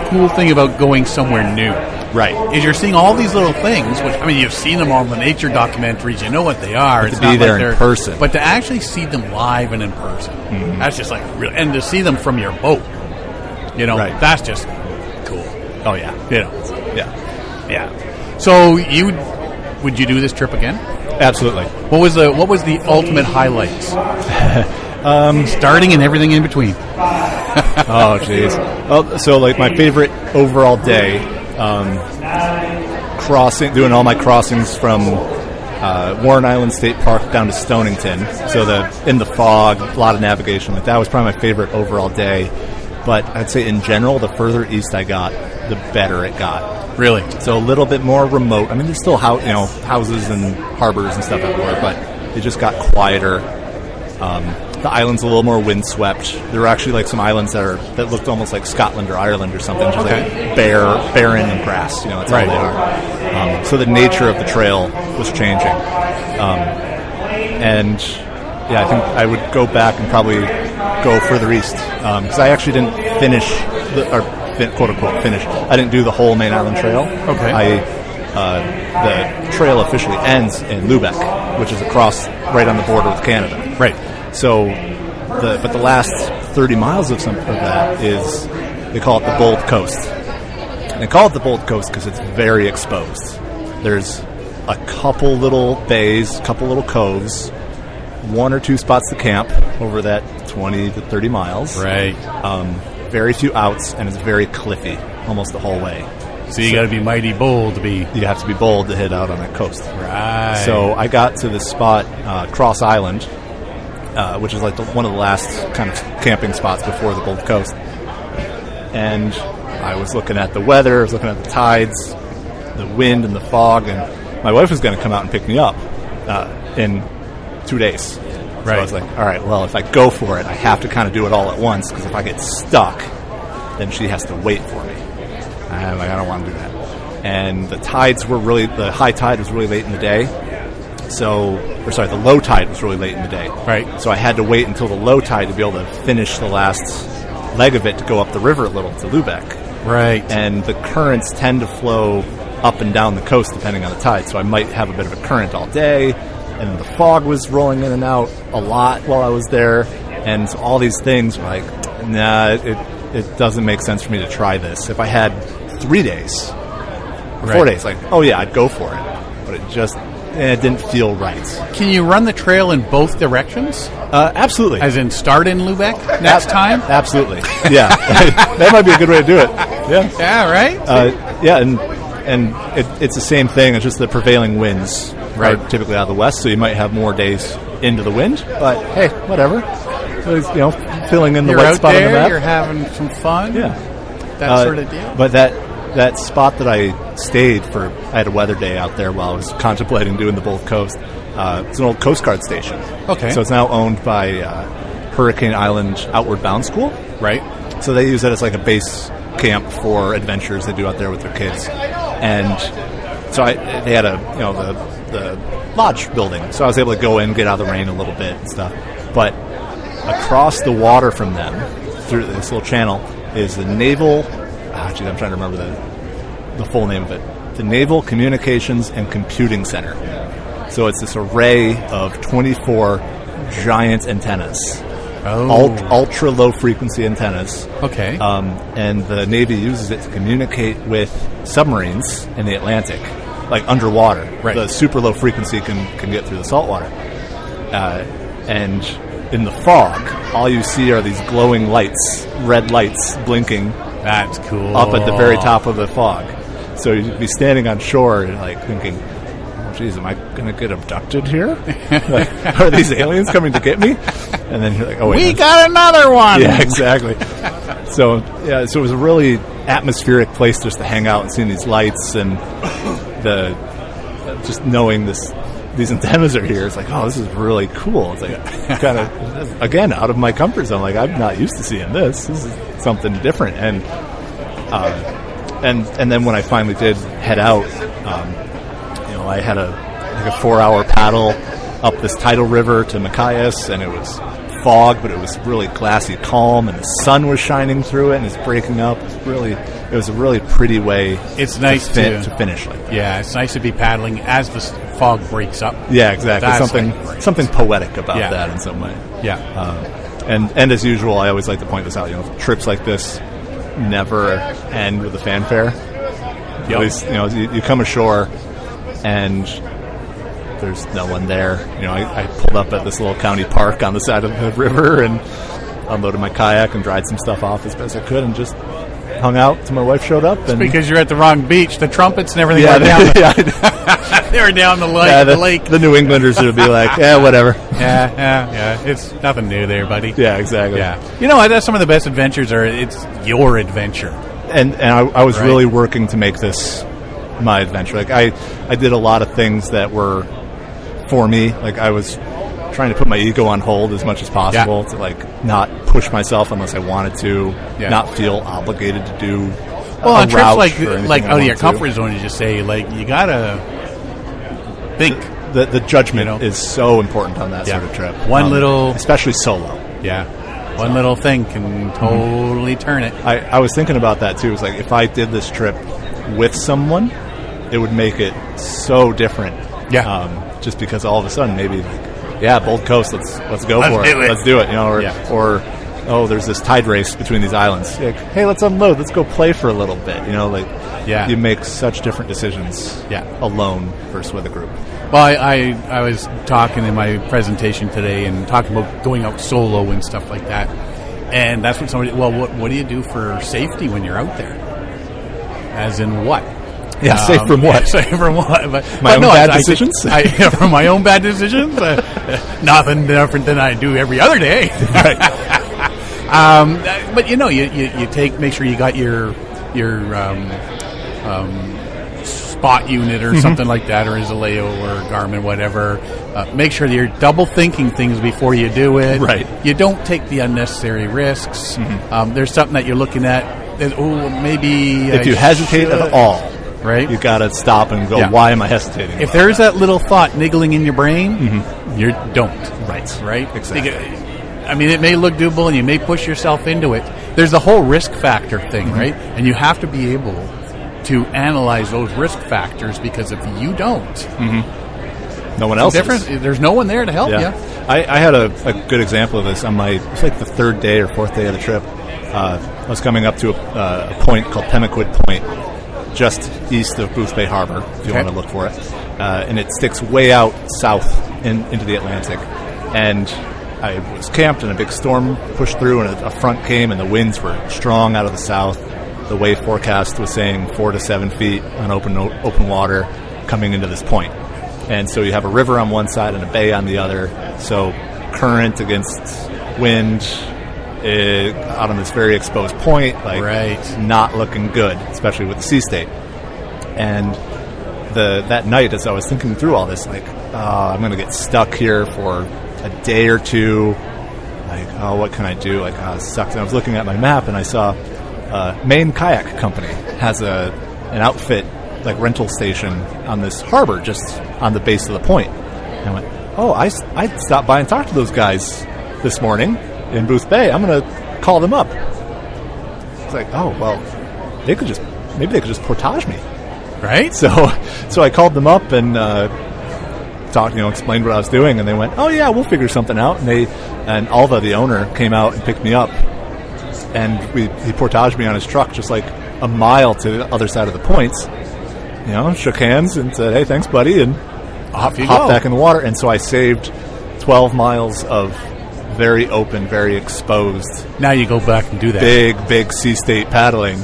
Speaker 1: cool thing about going somewhere new.
Speaker 3: Right.
Speaker 1: Is you're seeing all these little things, which, you've seen them all in the nature documentaries, you know what they are.
Speaker 3: It's to be there in person.
Speaker 1: But to actually see them live and in person, that's just like real. And to see them from your boat, that's just cool.
Speaker 3: Oh, yeah.
Speaker 1: Yeah. So would you do this trip again?
Speaker 3: Absolutely.
Speaker 1: What was the ultimate highlights? Starting and everything in between.
Speaker 3: Oh, jeez. Well, so like my favorite overall day, doing all my crossings from Warren Island State Park down to Stonington. So in the fog, a lot of navigation. Like that was probably my favorite overall day. But I'd say in general, the further east I got, the better it got.
Speaker 1: Really?
Speaker 3: So a little bit more remote. There's still houses and harbors and stuff everywhere, but it just got quieter. The island's a little more windswept. There were actually like some islands that looked almost like Scotland or Ireland or something, just like barren and grass. That's all they are. So the nature of the trail was changing, and I think I would go back and probably go further east because I actually didn't finish quote unquote finish. I didn't do the whole Maine Island Trail.
Speaker 1: Okay.
Speaker 3: The trail officially ends in Lubec, which is right on the border with Canada.
Speaker 1: Right.
Speaker 3: So, but the last 30 miles of that is, they call it the Bold Coast. And they call it the Bold Coast because it's very exposed. There's a couple little bays, a couple little coves, one or two spots to camp over that 20 to 30 miles.
Speaker 1: Right.
Speaker 3: Very few outs, and it's very cliffy almost the whole way.
Speaker 1: So you got to be mighty bold to be.
Speaker 3: You have to be bold to hit out on that coast.
Speaker 1: Right.
Speaker 3: So I got to this spot, Cross Island, which is like one of the last kind of camping spots before the Bold Coast. And I was looking at the weather, I was looking at the tides, the wind and the fog, and my wife was going to come out and pick me up in 2 days.
Speaker 1: Right.
Speaker 3: So I was like, all right, well, if I go for it, I have to kind of do it all at once, because if I get stuck, then she has to wait for me. I'm like, I don't want to do that. And the high tide was really late in the day. The low tide was really late in the day.
Speaker 1: Right.
Speaker 3: So I had to wait until the low tide to be able to finish the last leg of it to go up the river a little to Lubec.
Speaker 1: Right.
Speaker 3: And the currents tend to flow up and down the coast depending on the tide. So I might have a bit of a current all day, and the fog was rolling in and out a lot while I was there, and so all these things were like, nah, it doesn't make sense for me to try this. If I had 3 days, or 4 days, like, oh yeah, I'd go for it, but it didn't feel right.
Speaker 1: Can you run the trail in both directions?
Speaker 3: Absolutely.
Speaker 1: As in start in Lubeck next time?
Speaker 3: Absolutely. Yeah. That might be a good way to do it. Yeah.
Speaker 1: Yeah, right?
Speaker 3: Yeah, and it's the same thing. It's just the prevailing winds are typically out of the west, so you might have more days into the wind. But hey, whatever. So, filling in the white spot on the map.
Speaker 1: You're having some fun.
Speaker 3: Yeah,
Speaker 1: that sort of deal.
Speaker 3: But that spot that I stayed for, I had a weather day out there while I was contemplating doing the Bold Coast. It's an old Coast Guard station.
Speaker 1: Okay.
Speaker 3: So it's now owned by Hurricane Island Outward Bound School.
Speaker 1: Right.
Speaker 3: So they use it as like a base camp for adventures they do out there with their kids. And so they had the lodge building. So I was able to go in, get out of the rain a little bit and stuff. But across the water from them, through this little channel, is the Naval... I'm trying to remember the full name of it. The Naval Communications and Computing Center. So it's this array of 24 giant antennas.
Speaker 1: Oh.
Speaker 3: Ultra low frequency antennas.
Speaker 1: Okay.
Speaker 3: And the Navy uses it to communicate with submarines in the Atlantic, like underwater.
Speaker 1: Right.
Speaker 3: The super low frequency can get through the salt water. And in the fog, all you see are these glowing lights, red lights blinking.
Speaker 1: That's cool.
Speaker 3: Up at the very top of the fog. So you'd be standing on shore and like thinking, oh, geez, am I going to get abducted here? Like, are these aliens coming to get me? And then you're like, oh, wait.
Speaker 1: We got another one!
Speaker 3: Yeah, exactly. So it was a really atmospheric place just to hang out and seeing these lights and just knowing these antennas are here. It's like, oh, this is really cool. It's like kind of, again, out of my comfort zone. Like, I'm not used to seeing this. This is something different. And then when I finally did head out, I had a 4-hour paddle up this tidal river to Machias, and it was fog, but it was really glassy calm, and the sun was shining through it, and it's breaking up. It was a really pretty way.
Speaker 1: It's nice
Speaker 3: to finish like that.
Speaker 1: Yeah, it's nice to be paddling as the fog breaks up.
Speaker 3: Yeah, exactly. Something poetic about that in some way.
Speaker 1: Yeah.
Speaker 3: And as usual, I always like to point this out. Trips like this never end with a fanfare. Yep. At least, you come ashore and there's no one there. I pulled up at this little county park on the side of the river and unloaded my kayak and dried some stuff off as best I could and just hung out till my wife showed up.
Speaker 1: It's because you're at the wrong beach. The trumpets and everything were down. They were down the lake.
Speaker 3: The New Englanders would be like, whatever.
Speaker 1: Yeah. It's nothing new there, buddy.
Speaker 3: Yeah, exactly.
Speaker 1: Yeah. That's some of the best adventures it's your adventure.
Speaker 3: And I was really working to make this my adventure. Like I did a lot of things that were for me. Like I was trying to put my ego on hold as much as possible to like not push myself unless I wanted to, not feel obligated to do.
Speaker 1: Well, on trips like out of your comfort zone, you just say like you gotta think.
Speaker 3: The judgment is so important on that sort of trip. Especially solo.
Speaker 1: Yeah. One little thing can totally turn it.
Speaker 3: I was thinking about that too. It's like if I did this trip with someone, it would make it so different.
Speaker 1: Yeah.
Speaker 3: Just because all of a sudden maybe Bold Coast, let's go for it. Let's do it. Or there's this tide race between these islands. Like, hey, let's unload. Let's go play for a little bit. You make such different decisions alone versus with a group.
Speaker 1: Well, I was talking in my presentation today and talking about going out solo and stuff like that. And that's what what do you do for safety when you're out there? As in what?
Speaker 3: Yeah, safe from what?
Speaker 1: Safe from what?
Speaker 3: My own bad decisions?
Speaker 1: From my own bad decisions? Nothing different than I do every other day.
Speaker 3: Right.
Speaker 1: But you make sure you got your spot unit or something like that, or Zaleo or Garmin, whatever. Make sure that you're double thinking things before you do it.
Speaker 3: Right.
Speaker 1: You don't take the unnecessary risks. There's something that you're looking at. Maybe
Speaker 3: if you hesitate at all,
Speaker 1: right,
Speaker 3: you got to stop and go. Why am I hesitating?
Speaker 1: If there's that little thought niggling in your brain, you don't. Right.
Speaker 3: Exactly.
Speaker 1: I mean, it may look doable, and you may push yourself into it. There's the whole risk factor thing, right? And you have to be able to analyze those risk factors, because if you don't,
Speaker 3: No one else
Speaker 1: different.
Speaker 3: is.
Speaker 1: There's no one there to help you.
Speaker 3: I had a good example of this on it's like the third day or fourth day of the trip. I was coming up to a point called Pemaquid Point, just east of Booth Bay Harbor, if you want to look for it. And it sticks way out south into the Atlantic. And I was camped, and a big storm pushed through, and a front came, and the winds were strong out of the south. The wave forecast was saying 4 to 7 feet on open water coming into this point. And so you have a river on one side and a bay on the other. So current against wind out on this very exposed point, not looking good, especially with the sea state. And that night, as I was thinking through all this, I'm going to get stuck here for a day or two. What can I do? It sucks. And I was looking at my map, and I saw Maine Kayak Company has an outfit, rental station on this harbor just on the base of the point. And I went, I stopped by and talked to those guys this morning in Booth Bay. I'm going to call them up. It's maybe they could just portage me.
Speaker 1: Right?
Speaker 3: So I called them up and talked, explained what I was doing, and they went, yeah, we'll figure something out. And Alva, the owner, came out and picked me up, and he portaged me on his truck just a mile to the other side of the points. Shook hands and said, "Hey, thanks, buddy," and hopped back in the water. And so I saved 12 miles of very open, very exposed.
Speaker 1: Now you go back and do that
Speaker 3: big sea state paddling.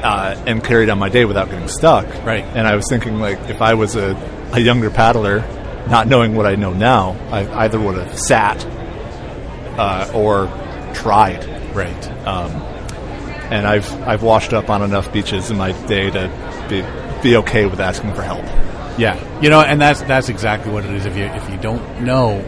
Speaker 3: And carried on my day without getting stuck.
Speaker 1: Right.
Speaker 3: And I was thinking, if I was a younger paddler, not knowing what I know now, I either would have sat or tried.
Speaker 1: Right.
Speaker 3: And I've washed up on enough beaches in my day to be okay with asking for help.
Speaker 1: Yeah. And that's exactly what it is. If you don't know.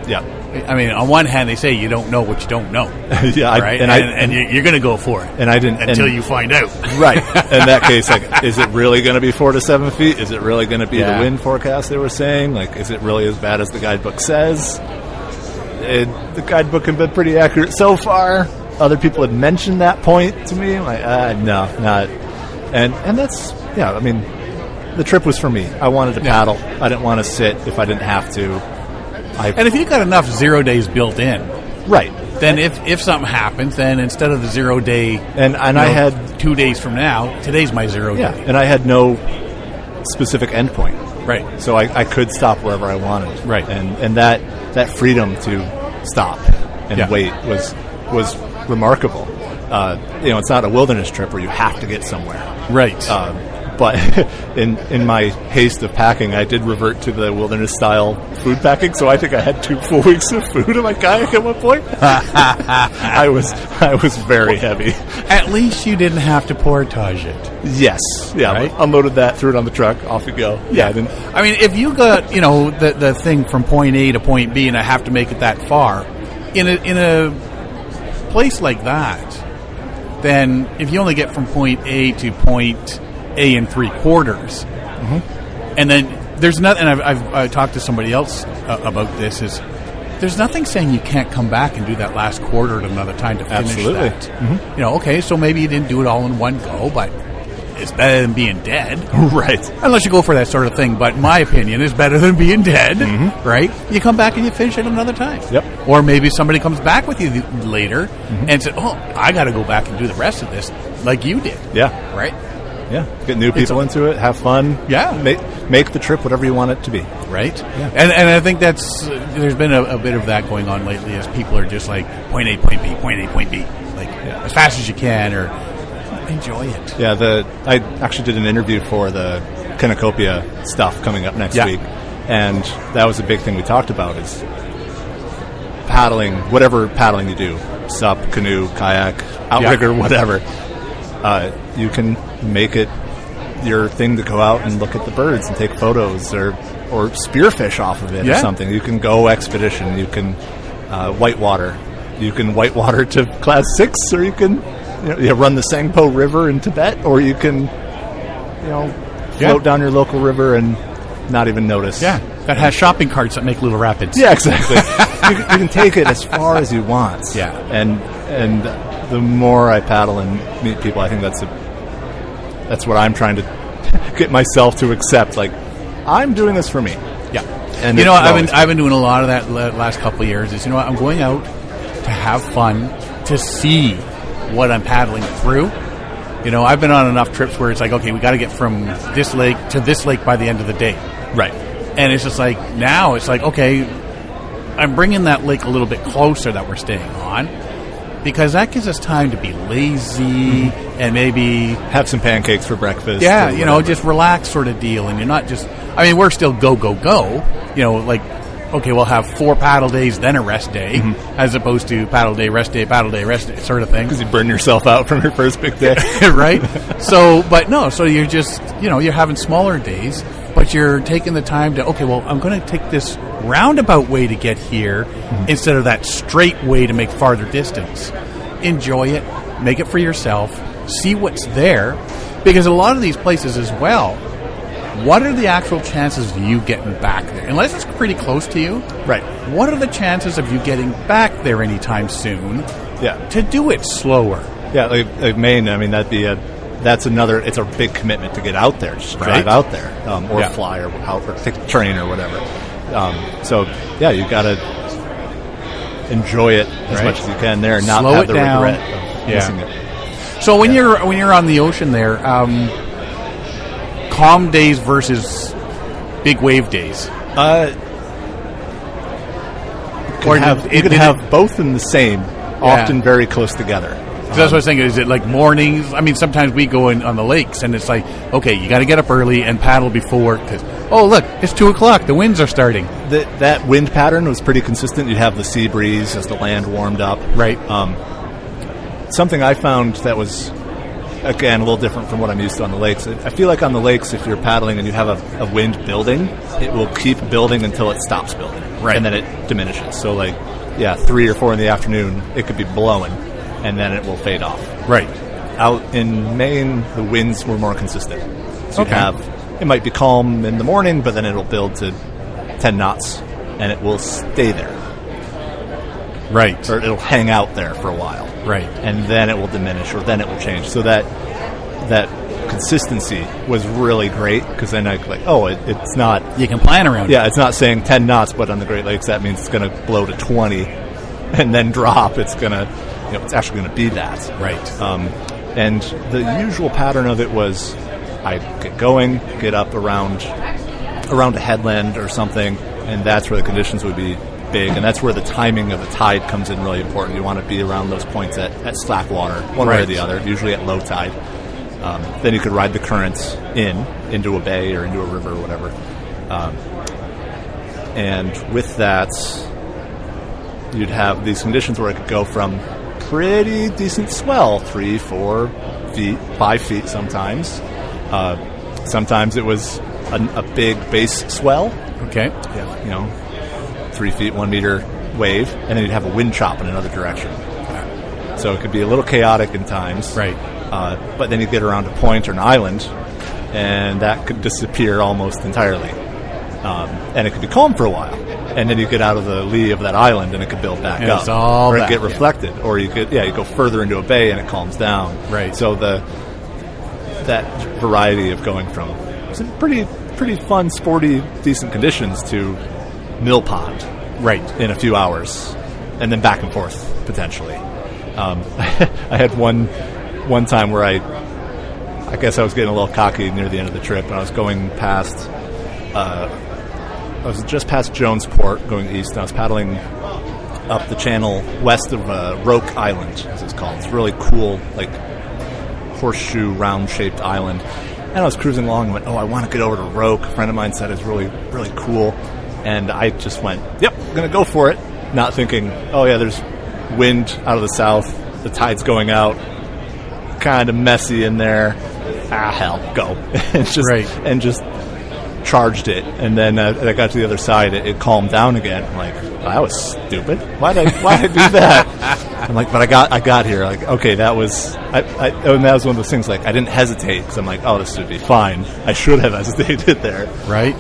Speaker 3: Yeah.
Speaker 1: I mean, on one hand, they say you don't know what you don't know.
Speaker 3: Yeah,
Speaker 1: right? And you're going to go for it.
Speaker 3: And I didn't
Speaker 1: until you find out.
Speaker 3: Right. In that case, is it really going to be 4 to 7 feet? Is it really going to be the wind forecast they were saying? Is it really as bad as the guidebook says? The guidebook had been pretty accurate so far. Other people had mentioned that point to me. I'm like, no, not. And that's I mean, the trip was for me. I wanted to paddle. I didn't want to sit if I didn't have to.
Speaker 1: And if you've got enough 0 days built in,
Speaker 3: right,
Speaker 1: then if something happens, then instead of the 0 day,
Speaker 3: and I had
Speaker 1: 2 days from now, today's my 0 day,
Speaker 3: and I had no specific endpoint,
Speaker 1: right?
Speaker 3: So I could stop wherever I wanted,
Speaker 1: right?
Speaker 3: And that freedom to stop and wait was remarkable. It's not a wilderness trip where you have to get somewhere,
Speaker 1: right?
Speaker 3: But in my haste of packing, I did revert to the wilderness-style food packing, so I think I had 2 full weeks of food in my kayak at one point. I was very heavy.
Speaker 1: At least you didn't have to portage it.
Speaker 3: Yes. Yeah.
Speaker 1: Right?
Speaker 3: Unloaded that, threw it on the truck, off you go. Yeah.
Speaker 1: I mean, if you got, the thing from point A to point B and I have to make it that far, in a place like that, then if you only get from point A to point A and 3/4, and then there's nothing. And I've talked to somebody else about this. Is there's nothing saying you can't come back and do that last quarter at another time to finish that.
Speaker 3: Mm-hmm.
Speaker 1: Okay, so maybe you didn't do it all in one go, but it's better than being dead,
Speaker 3: right?
Speaker 1: Unless you go for that sort of thing. But in my opinion, it's better than being dead, right? You come back and you finish it another time.
Speaker 3: Yep.
Speaker 1: Or maybe somebody comes back with you later and said, "Oh, I got to go back and do the rest of this," like you did.
Speaker 3: Yeah.
Speaker 1: Right.
Speaker 3: Yeah, get new people into it, have fun.
Speaker 1: Yeah,
Speaker 3: make the trip whatever you want it to be.
Speaker 1: Right. Yeah. And I think there's been a bit of that going on lately as people are just like point A, point B, point A, point B, as fast as you can, or enjoy it.
Speaker 3: Yeah, I actually did an interview for the Kinnicopia stuff coming up next week, and that was a big thing we talked about is paddling, whatever paddling you do, sup, canoe, kayak, outrigger, whatever. You can make it your thing to go out and look at the birds and take photos or spearfish off of it or something. You can go expedition. You can whitewater. You can whitewater to class 6, or you can run the Sangpo River in Tibet, or you can float down your local river and not even notice.
Speaker 1: Yeah, that has shopping carts that make little rapids.
Speaker 3: Yeah, exactly. you can take it as far as you want.
Speaker 1: Yeah,
Speaker 3: and the more I paddle and meet people, I think that's what I'm trying to get myself to accept. Like, I'm doing this for me.
Speaker 1: Yeah.
Speaker 3: And
Speaker 1: you know, I've been doing a lot of that last couple of years. Is, you know what, I'm going out to have fun, to see what I'm paddling through. You know, I've been on enough trips where it's like, okay, we got to get from this lake to this lake by the end of the day.
Speaker 3: Right.
Speaker 1: And it's just like, now it's like, okay, I'm bringing that lake a little bit closer that we're staying on, because that gives us time to be lazy and maybe
Speaker 3: have some pancakes for breakfast.
Speaker 1: Yeah, you know, just relax sort of deal. And you're not just, I mean, we're still go. You know, like, okay, we'll have 4 paddle days, then a rest day, as opposed to paddle day, rest day sort of thing.
Speaker 3: Because you burn yourself out from your first big day.
Speaker 1: Right? So, but no, so you're just, you know, you're having smaller days, but you're taking the time to, okay, well, I'm going to take this roundabout way to get here instead of that straight way to make farther distance. Enjoy it, make it for yourself, see what's there, because a lot of these places as well, what are the actual chances of you getting back there? Unless it's pretty close to you.
Speaker 3: Right.
Speaker 1: What are the chances of you getting back there anytime soon?
Speaker 3: Yeah.
Speaker 1: To do it slower.
Speaker 3: Yeah, like Maine, I mean, that's another, it's a big commitment to get out there, just drive out there, or fly or take a train or whatever. So, yeah, you got to enjoy it as much as you can there and not
Speaker 1: slow
Speaker 3: have the
Speaker 1: down.
Speaker 3: regret of missing it.
Speaker 1: So when you're on the ocean there, calm days versus big wave days.
Speaker 3: You could have both in the same, often very close together.
Speaker 1: That's what I was thinking. Is it like mornings? I mean, sometimes we go on the lakes, and it's like, okay, you got to get up early and paddle before, because, oh, look, it's 2:00. The winds are starting.
Speaker 3: That wind pattern was pretty consistent. You'd have the sea breeze as the land warmed up.
Speaker 1: Right.
Speaker 3: Something I found that was, again, a little different from what I'm used to on the lakes. I feel like on the lakes, if you're paddling and you have a wind building, it will keep building until it stops building.
Speaker 1: Right.
Speaker 3: And then it diminishes. So, 3 or 4 in the afternoon, it could be blowing, and then it will fade off.
Speaker 1: Right.
Speaker 3: Out in Maine, the winds were more consistent. So it might be calm in the morning, but then it'll build to 10 knots, and it will stay there.
Speaker 1: Right.
Speaker 3: Or it'll hang out there for a while.
Speaker 1: Right.
Speaker 3: And then it will diminish, or then it will change. So that consistency was really great, because then it's not...
Speaker 1: You can plan around it.
Speaker 3: Yeah, it's not saying 10 knots, but on the Great Lakes, that means it's going to blow to 20 and then drop. It's going to... it's actually going to be that.
Speaker 1: Right.
Speaker 3: And the usual pattern of it was I'd get going, get up around a headland or something, and that's where the conditions would be big, and that's where the timing of the tide comes in really important. You want to be around those points at slack water, one way or the other, usually at low tide. Then you could ride the currents into a bay or into a river or whatever. And with that, you'd have these conditions where it could go from pretty decent swell, 3, 4 feet, 5 feet sometimes. Sometimes it was a big base swell.
Speaker 1: Okay.
Speaker 3: Yeah, 3 feet, 1 meter wave, and then you'd have a wind chop in another direction. So it could be a little chaotic in times.
Speaker 1: Right.
Speaker 3: But then you get around a point or an island, and that could disappear almost entirely. And it could be calm for a while. And then you get out of the lee of that island, and it could build back up.
Speaker 1: It's all
Speaker 3: or it
Speaker 1: back,
Speaker 3: get reflected. Or you could, you go further into a bay, and it calms down.
Speaker 1: Right.
Speaker 3: So that variety of going from some pretty fun, sporty, decent conditions to mill pond,
Speaker 1: right,
Speaker 3: in a few hours, and then back and forth potentially. I had one time where I guess I was getting a little cocky near the end of the trip, and I was going past. I was just past Jonesport, going east, and I was paddling up the channel west of Roke Island, as it's called. It's a really cool, horseshoe round-shaped island. And I was cruising along and went, I want to get over to Roke. A friend of mine said it's really, really cool. And I just went, yep, I'm going to go for it. Not thinking, there's wind out of the south. The tide's going out. Kind of messy in there. Hell, go. And just charged it. And then I got to the other side. It calmed down again. I'm like, that was stupid. Why'd I do that? I'm like, but I got here. Okay, that was... and that was one of those things, I didn't hesitate, because I'm like, this should be fine. I should have hesitated there.
Speaker 1: Right.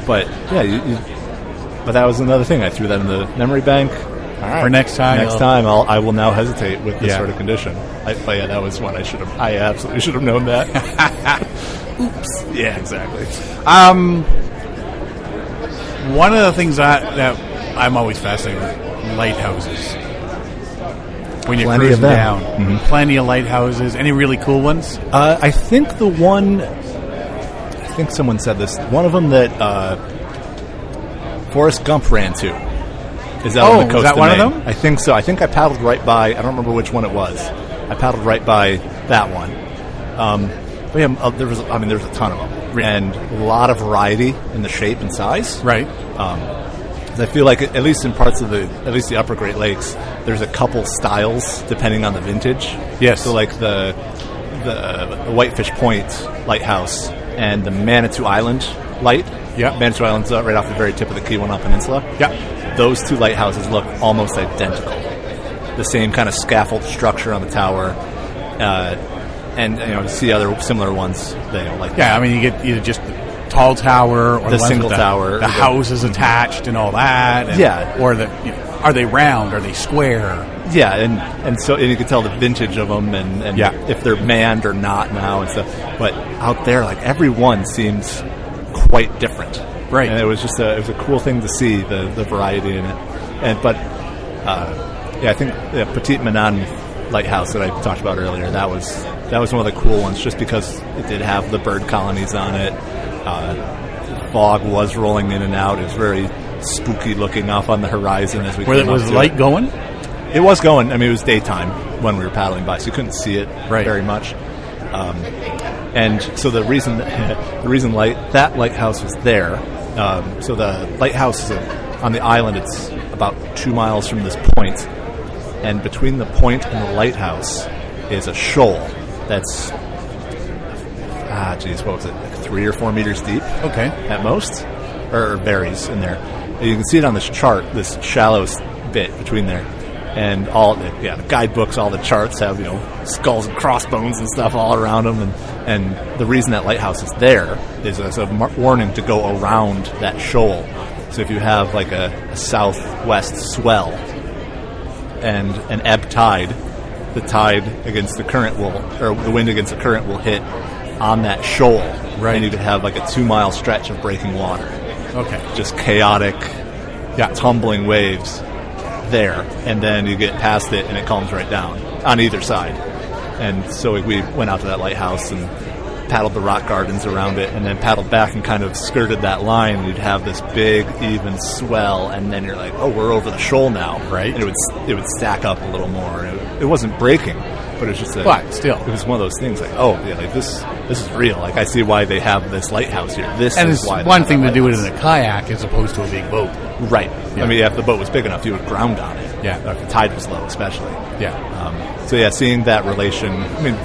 Speaker 3: But yeah, but that was another thing. I threw that in the memory bank. All right.
Speaker 1: For next time.
Speaker 3: I will now hesitate with this sort of condition. But that was one I absolutely should have known that. Oops. Yeah, exactly.
Speaker 1: One of the things that I'm always fascinated with, lighthouses. When you're
Speaker 3: Plenty
Speaker 1: cruising
Speaker 3: of them.
Speaker 1: down.
Speaker 3: Mm-hmm.
Speaker 1: Plenty of lighthouses. Any really cool ones?
Speaker 3: I think I think someone said this. One of them that Forrest Gump ran to is out on the coast
Speaker 1: is that
Speaker 3: of
Speaker 1: one
Speaker 3: Maine.
Speaker 1: of them?
Speaker 3: I think so. I think I paddled right by. I don't remember which one it was. I paddled right by that one. But yeah, there's a ton of them, and a lot of variety in the shape and size.
Speaker 1: Right.
Speaker 3: I feel like at least in parts of at least the Upper Great Lakes, there's a couple styles depending on the vintage.
Speaker 1: Yes.
Speaker 3: So like the Whitefish Point Lighthouse and the Manitou Island Light.
Speaker 1: Yeah.
Speaker 3: Manitou Island's right off the very tip of the Keweenaw Peninsula.
Speaker 1: Yeah.
Speaker 3: Those two lighthouses look almost identical. The same kind of scaffold structure on the tower, and to see other similar ones, they don't like.
Speaker 1: Yeah, I mean, you get either just the tall tower or
Speaker 3: The
Speaker 1: ones
Speaker 3: single
Speaker 1: with
Speaker 3: tower.
Speaker 1: the house is attached and all that. And,
Speaker 3: Yeah.
Speaker 1: Or are they round? Are they square?
Speaker 3: Yeah, and you can tell the vintage of them and
Speaker 1: Yeah.
Speaker 3: if they're manned or not now and stuff. But out there, like every one seems quite different.
Speaker 1: Right.
Speaker 3: And it was just a cool thing to see the variety in it. I think the Petite Manan Lighthouse that I talked about earlier, that was one of the cool ones just because it did have the bird colonies on it. Fog was rolling in and out. It was very spooky looking off on the horizon as we came up
Speaker 1: Was
Speaker 3: to
Speaker 1: the light
Speaker 3: it.
Speaker 1: going?
Speaker 3: It was going. I mean, it was daytime when we were paddling by, so you couldn't see it very much. And so the reason that lighthouse was there. So the lighthouse is on the island. It's about 2 miles from this point, and between the point and the lighthouse is a shoal that's what was it? Like 3 or 4 meters deep.
Speaker 1: Okay.
Speaker 3: At most, or varies in there. You can see it on this chart, this shallow bit between there. And all the guidebooks, all the charts have skulls and crossbones and stuff all around them, and the reason that lighthouse is there is as a warning to go around that shoal. So if you have like a southwest swell and an ebb tide, the tide against the current the wind against the current will hit on that shoal,
Speaker 1: right?
Speaker 3: And you could have like a 2 mile stretch of breaking water.
Speaker 1: Okay,
Speaker 3: just chaotic, tumbling waves. There, and then you get past it and it calms right down on either side. And so we went out to that lighthouse and paddled the rock gardens around it, and then paddled back and kind of skirted that line, and you'd have this big even swell, and then you're like, oh, we're over the shoal now,
Speaker 1: right?
Speaker 3: And it would stack up a little more. It wasn't breaking, but it was just
Speaker 1: but still,
Speaker 3: it was one of those things like, oh yeah, like this is real. Like I see why they have this lighthouse here. This
Speaker 1: and
Speaker 3: is
Speaker 1: it's
Speaker 3: why
Speaker 1: one thing to do it in a kayak as opposed to a big boat,
Speaker 3: right?
Speaker 1: Yeah.
Speaker 3: I mean, if the boat was big enough, you would ground on it.
Speaker 1: Yeah,
Speaker 3: if the tide was low, especially.
Speaker 1: Yeah.
Speaker 3: Seeing that relation. I mean,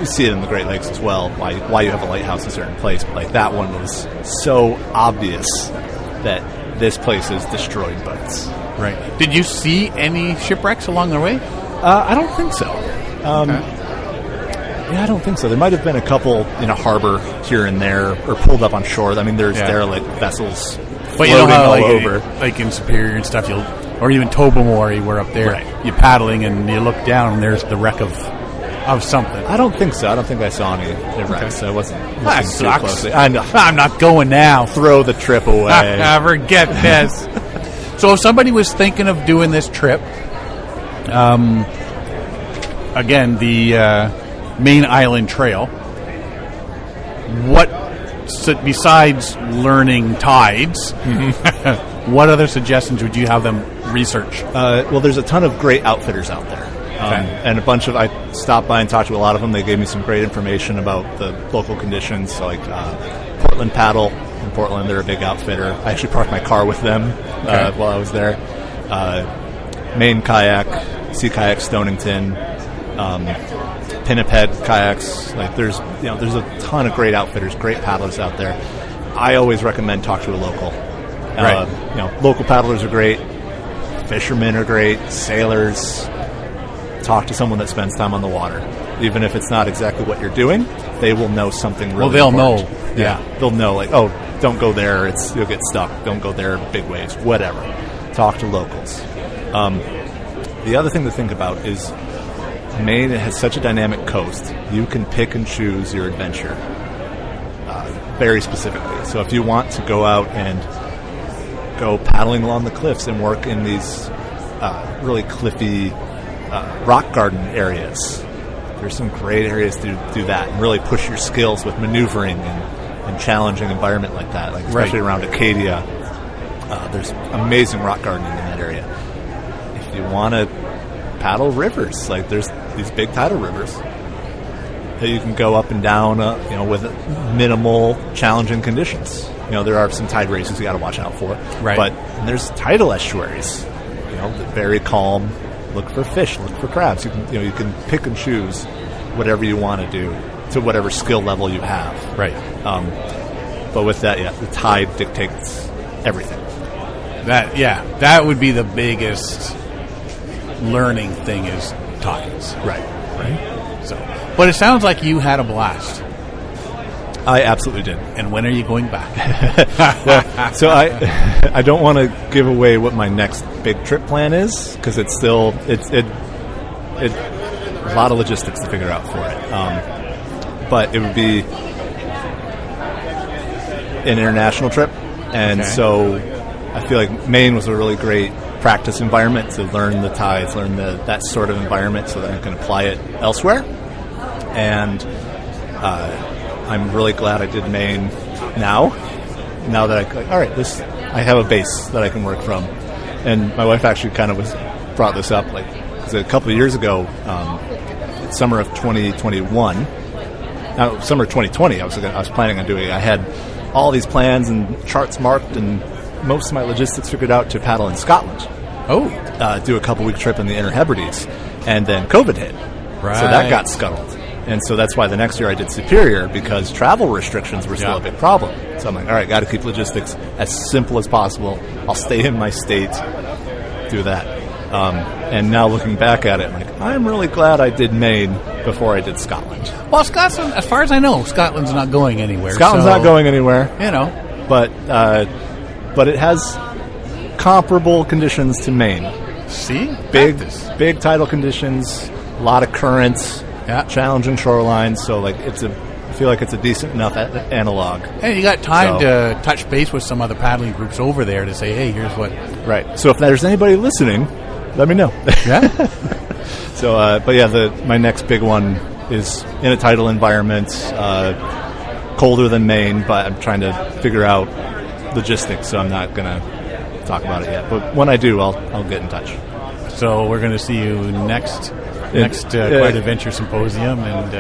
Speaker 3: you see it in the Great Lakes as well. Why you have a lighthouse in a certain place, but like that one was so obvious that this place is destroyed boats.
Speaker 1: Right. Did you see any shipwrecks along the way?
Speaker 3: I don't think so.
Speaker 1: Okay.
Speaker 3: Yeah, I don't think so. There might have been a couple in a harbor here and there, or pulled up on shore. I mean, there's derelict vessels floating all over.
Speaker 1: Like in Superior and stuff, or even Tobermory, where up there,
Speaker 3: right.
Speaker 1: You're paddling and you look down and there's the wreck of something.
Speaker 3: I don't think so. I don't think I saw any wrecks. So I wasn't
Speaker 1: That
Speaker 3: too
Speaker 1: sucks.
Speaker 3: closely. I know.
Speaker 1: I'm not going now.
Speaker 3: Throw the trip away.
Speaker 1: Forget this. So if somebody was thinking of doing this trip, again, the Maine Island Trail, besides learning tides, what other suggestions would you have them research?
Speaker 3: Well, there's a ton of great outfitters out there. And a bunch of, I stopped by and talked to a lot of them. They gave me some great information about the local conditions. So like Portland Paddle in Portland, they're a big outfitter. I actually parked my car with them while I was there. Maine Kayak, Sea Kayak Stonington, Pinniped Kayaks. Like there's a ton of great outfitters, great paddlers out there. I always recommend talk to a local.
Speaker 1: Right.
Speaker 3: Local paddlers are great. Fishermen are great. Sailors. Talk to someone that spends time on the water. Even if it's not exactly what you're doing, they will know something really
Speaker 1: they'll
Speaker 3: important.
Speaker 1: know.
Speaker 3: Yeah. They'll know, like, oh, don't go there. You'll get stuck. Don't go there. Big waves. Whatever. Talk to locals. The other thing to think about is Maine has such a dynamic coast. You can pick and choose your adventure very specifically. So if you want to go out and go paddling along the cliffs and work in these really cliffy rock garden areas. There's some great areas to do that and really push your skills with maneuvering and challenging environment like that, like especially around Acadia. There's amazing rock gardening in that area. If you want to paddle rivers, like there's these big tidal rivers that you can go up and down, with minimal challenging conditions. There are some tide races you got to watch out for, but there's tidal estuaries. Very calm. Look for fish. Look for crabs. You can pick and choose whatever you want to do to whatever skill level you have.
Speaker 1: Right.
Speaker 3: But with that, the tide dictates everything.
Speaker 1: That would be the biggest learning thing is tides.
Speaker 3: Right.
Speaker 1: So, but it sounds like you had a blast.
Speaker 3: I absolutely did.
Speaker 1: And when are you going back?
Speaker 3: Well, so I don't want to give away what my next big trip plan is because it's still it's a lot of logistics to figure out for it. But it would be an international trip, and so I feel like Maine was a really great practice environment to learn the tides, learn that sort of environment, so that I can apply it elsewhere. And I'm really glad I did Maine now that I have a base that I can work from. And my wife actually kind of brought this up, like, because a couple of years ago, summer of 2021, summer of 2020, I was planning on doing it. I had all these plans and charts marked and most of my logistics figured out to paddle in Scotland. Do a couple-week trip in the Inner Hebrides. And then COVID hit.
Speaker 1: Right.
Speaker 3: So that got scuttled. And so that's why the next year I did Superior, because travel restrictions were still a big problem. So I'm like, all right, got to keep logistics as simple as possible. I'll stay in my state, do that. And now looking back at it, I'm really glad I did Maine before I did Scotland.
Speaker 1: Well, Scotland, as far as I know, Scotland's not going anywhere.
Speaker 3: Scotland's not going anywhere. But it has comparable conditions to Maine.
Speaker 1: See?
Speaker 3: Big tidal conditions, a lot of currents. Challenging shorelines, so I feel like it's a decent enough analog.
Speaker 1: And you got time to touch base with some other paddling groups over there to say, hey, here's what.
Speaker 3: Right. So if there's anybody listening, let me know.
Speaker 1: Yeah.
Speaker 3: So, my next big one is in a tidal environment, colder than Maine, but I'm trying to figure out logistics, so I'm not going to talk about it yet. But when I do, I'll get in touch.
Speaker 1: So we're going to see you next Quiet Adventures Symposium, and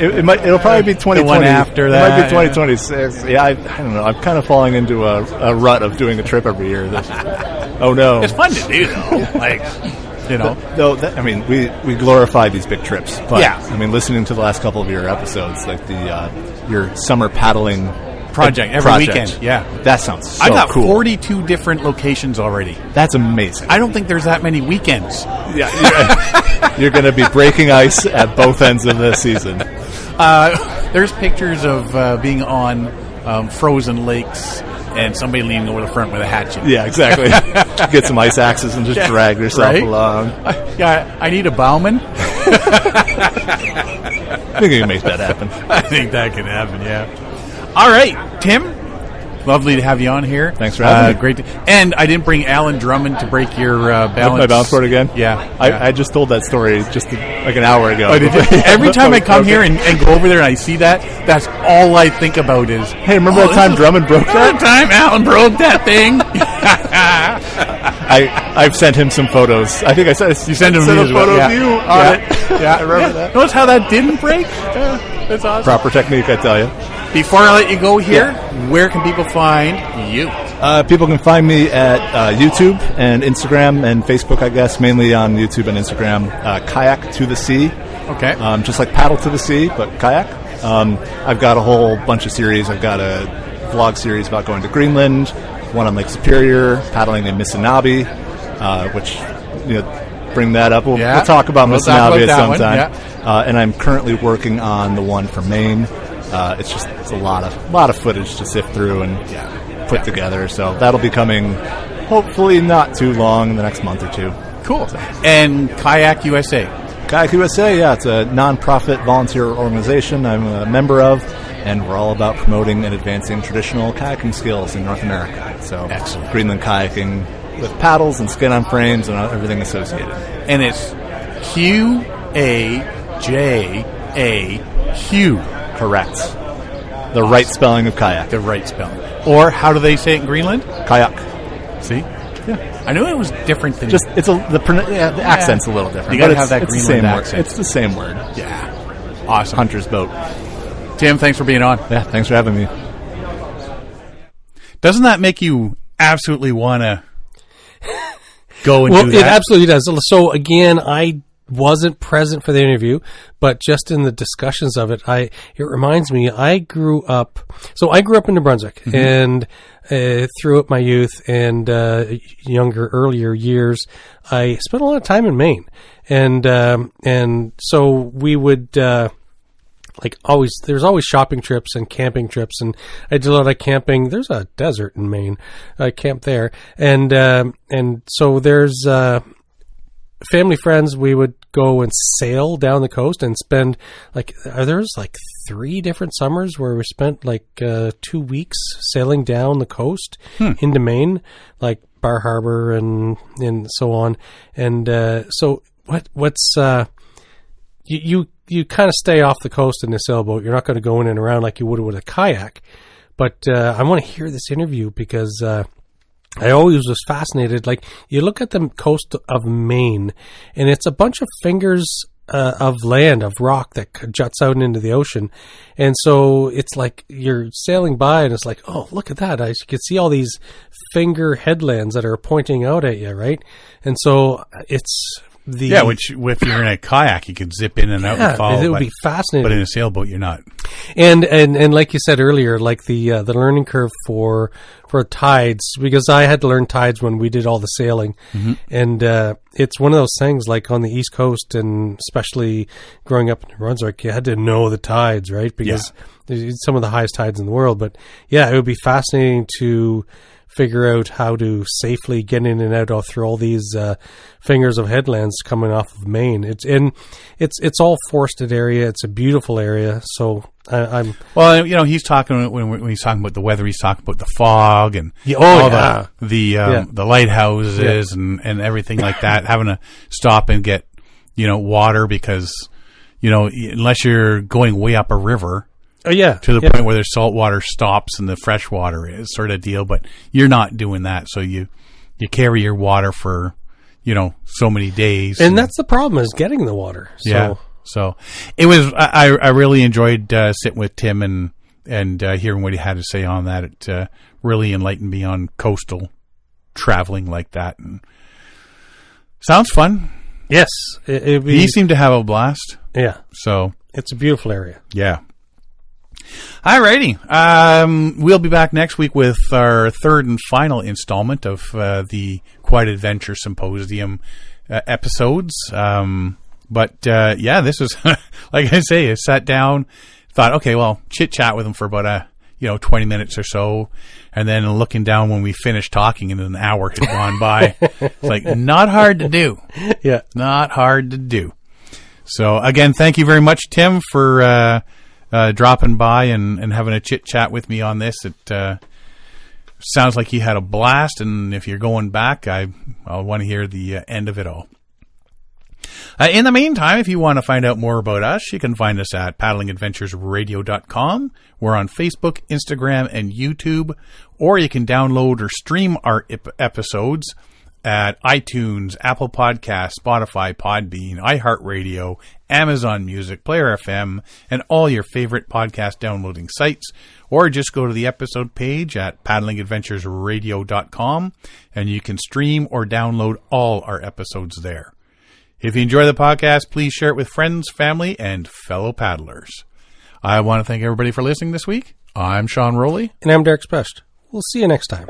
Speaker 3: it'll probably be 2020.
Speaker 1: The one after that,
Speaker 3: it might be 2026. Yeah, I don't know. I'm kind of falling into a rut of doing a trip every year. Oh no,
Speaker 1: it's fun to do though.
Speaker 3: We glorify these big trips. But, listening to the last couple of your episodes, like your summer paddling
Speaker 1: project every weekend. Yeah,
Speaker 3: that sounds so
Speaker 1: I've got
Speaker 3: cool.
Speaker 1: 42 different locations already.
Speaker 3: That's amazing.
Speaker 1: I don't think there's that many weekends.
Speaker 3: Yeah, you're going to be breaking ice at both ends of the season.
Speaker 1: There's pictures of being on frozen lakes and somebody leaning over the front with a hatchet.
Speaker 3: Yeah, exactly. Get some ice axes and just drag yourself along.
Speaker 1: I need a bowman.
Speaker 3: I think you can make that happen.
Speaker 1: I think that can happen, yeah. All right, Tim. Lovely to have you on here.
Speaker 3: Thanks for having me.
Speaker 1: Great. And I didn't bring Alan Drummond to break your balance.
Speaker 3: My balance board again?
Speaker 1: Yeah.
Speaker 3: I just told that story just like an hour ago.
Speaker 1: Oh, every time I come here and go over there and I see that, that's all I think about is,
Speaker 3: hey, remember that time Drummond broke that?
Speaker 1: That time Alan broke that thing.
Speaker 3: I've sent him some photos. I think I said
Speaker 1: you sent him
Speaker 3: a photo
Speaker 1: of
Speaker 3: you on it.
Speaker 1: Yeah, I remember that. Notice how that didn't break? That's awesome.
Speaker 3: Proper technique, I tell you.
Speaker 1: Before I let you go here, where can people find you?
Speaker 3: People can find me at YouTube and Instagram and Facebook, I guess, mainly on YouTube and Instagram. Kayak to the Sea.
Speaker 1: Okay.
Speaker 3: Just like paddle to the sea, but kayak. I've got a whole bunch of series. I've got a vlog series about going to Greenland, one on Lake Superior, paddling in Mississinapi, which, bring that up. We'll talk about Mississinapi at some time. Yeah. And I'm currently working on the one for Maine. It's a lot of footage to sift through and put together. So that'll be coming hopefully not too long, in the next month or two.
Speaker 1: Cool. So. And Kayak USA.
Speaker 3: Kayak USA, it's a non-profit volunteer organization I'm a member of, and we're all about promoting and advancing traditional kayaking skills in North America. So
Speaker 1: Excellent.
Speaker 3: Greenland kayaking with paddles and skin-on frames and everything associated.
Speaker 1: And it's Q-A-J-A-Q.
Speaker 3: Correct. The right spelling of kayak.
Speaker 1: The right spelling. Or how do they say it in Greenland?
Speaker 3: Kayak.
Speaker 1: See?
Speaker 3: Yeah.
Speaker 1: I knew it was different than...
Speaker 3: Just the accent's a little different.
Speaker 1: You got to
Speaker 3: but
Speaker 1: have that
Speaker 3: it's
Speaker 1: Greenland accent.
Speaker 3: It's the same word.
Speaker 1: Yeah. Awesome.
Speaker 3: Hunter's boat.
Speaker 1: Tim, thanks for being on.
Speaker 3: Yeah, thanks for having me.
Speaker 1: Doesn't that make you absolutely want to go and do that?
Speaker 2: It absolutely does. So again, I wasn't present for the interview, but just in the discussions of it, it reminds me, I grew up in New Brunswick, and throughout my youth and earlier years, I spent a lot of time in Maine, and so we would there's always shopping trips and camping trips, and I did a lot of camping. There's a desert in Maine. I camped there, and so there's family friends. We would go and sail down the coast and spend there's 3 different summers where we spent 2 weeks sailing down the coast into Maine, like Bar Harbor and so on. And so what's you kind of stay off the coast in a sailboat. You're not going to go in and around like you would with a kayak. But I want to hear this interview because I always was fascinated. Like, you look at the coast of Maine, and it's a bunch of fingers of land, of rock that juts out into the ocean. And so it's like you're sailing by, and it's like, oh, look at that. You can see all these finger headlands that are pointing out at you, right? And so it's...
Speaker 1: which if you're in a kayak, you could zip in and out and follow.
Speaker 2: It would be fascinating.
Speaker 1: But in a sailboat, you're not.
Speaker 2: And like you said earlier, like the learning curve for tides, because I had to learn tides when we did all the sailing, and it's one of those things. Like on the East Coast, and especially growing up in New Brunswick, you had to know the tides, right? Because there's some of the highest tides in the world. But yeah, it would be fascinating to figure out how to safely get in and out through all these fingers of headlands coming off of Maine. It's all forested area. It's a beautiful area. So I'm
Speaker 1: he's talking when he's talking about the weather. He's talking about the fog and the lighthouses and everything like that. Having to stop and get water because unless you're going way up a river. To the point where the salt water stops and the fresh water is, sort of deal. But you're not doing that, so you carry your water for so many days,
Speaker 2: and that's the problem, is getting the water.
Speaker 1: So it was. I really enjoyed sitting with Tim and hearing what he had to say on that. It really enlightened me on coastal traveling like that, and sounds fun.
Speaker 2: Yes,
Speaker 1: he seemed to have a blast.
Speaker 2: Yeah,
Speaker 1: so
Speaker 2: it's a beautiful area.
Speaker 1: Yeah. Alrighty. We'll be back next week with our third and final installment of the Quiet Adventures Symposium episodes. This is like I say, I sat down, thought, okay, well, chit chat with him for about 20 minutes or so, and then looking down when we finished talking, and an hour had gone by. It's like not hard to do.
Speaker 2: Yeah,
Speaker 1: not hard to do. So again, thank you very much, Tim, for dropping by and having a chit chat with me on this. It sounds like you had a blast, and if you're going back, I'll want to hear the end of it all. In the meantime, if you want to find out more about us, you can find us at paddlingadventuresradio.com. We're on Facebook, Instagram, and YouTube, or you can download or stream our episodes at iTunes, Apple Podcasts, Spotify, Podbean, iHeartRadio, Amazon Music, Player FM, and all your favorite podcast downloading sites. Or just go to the episode page at paddlingadventuresradio.com, and you can stream or download all our episodes there. If you enjoy the podcast, please share it with friends, family, and fellow paddlers. I want to thank everybody for listening this week. I'm Sean Rowley.
Speaker 2: And I'm Derek Spest. We'll see you next time.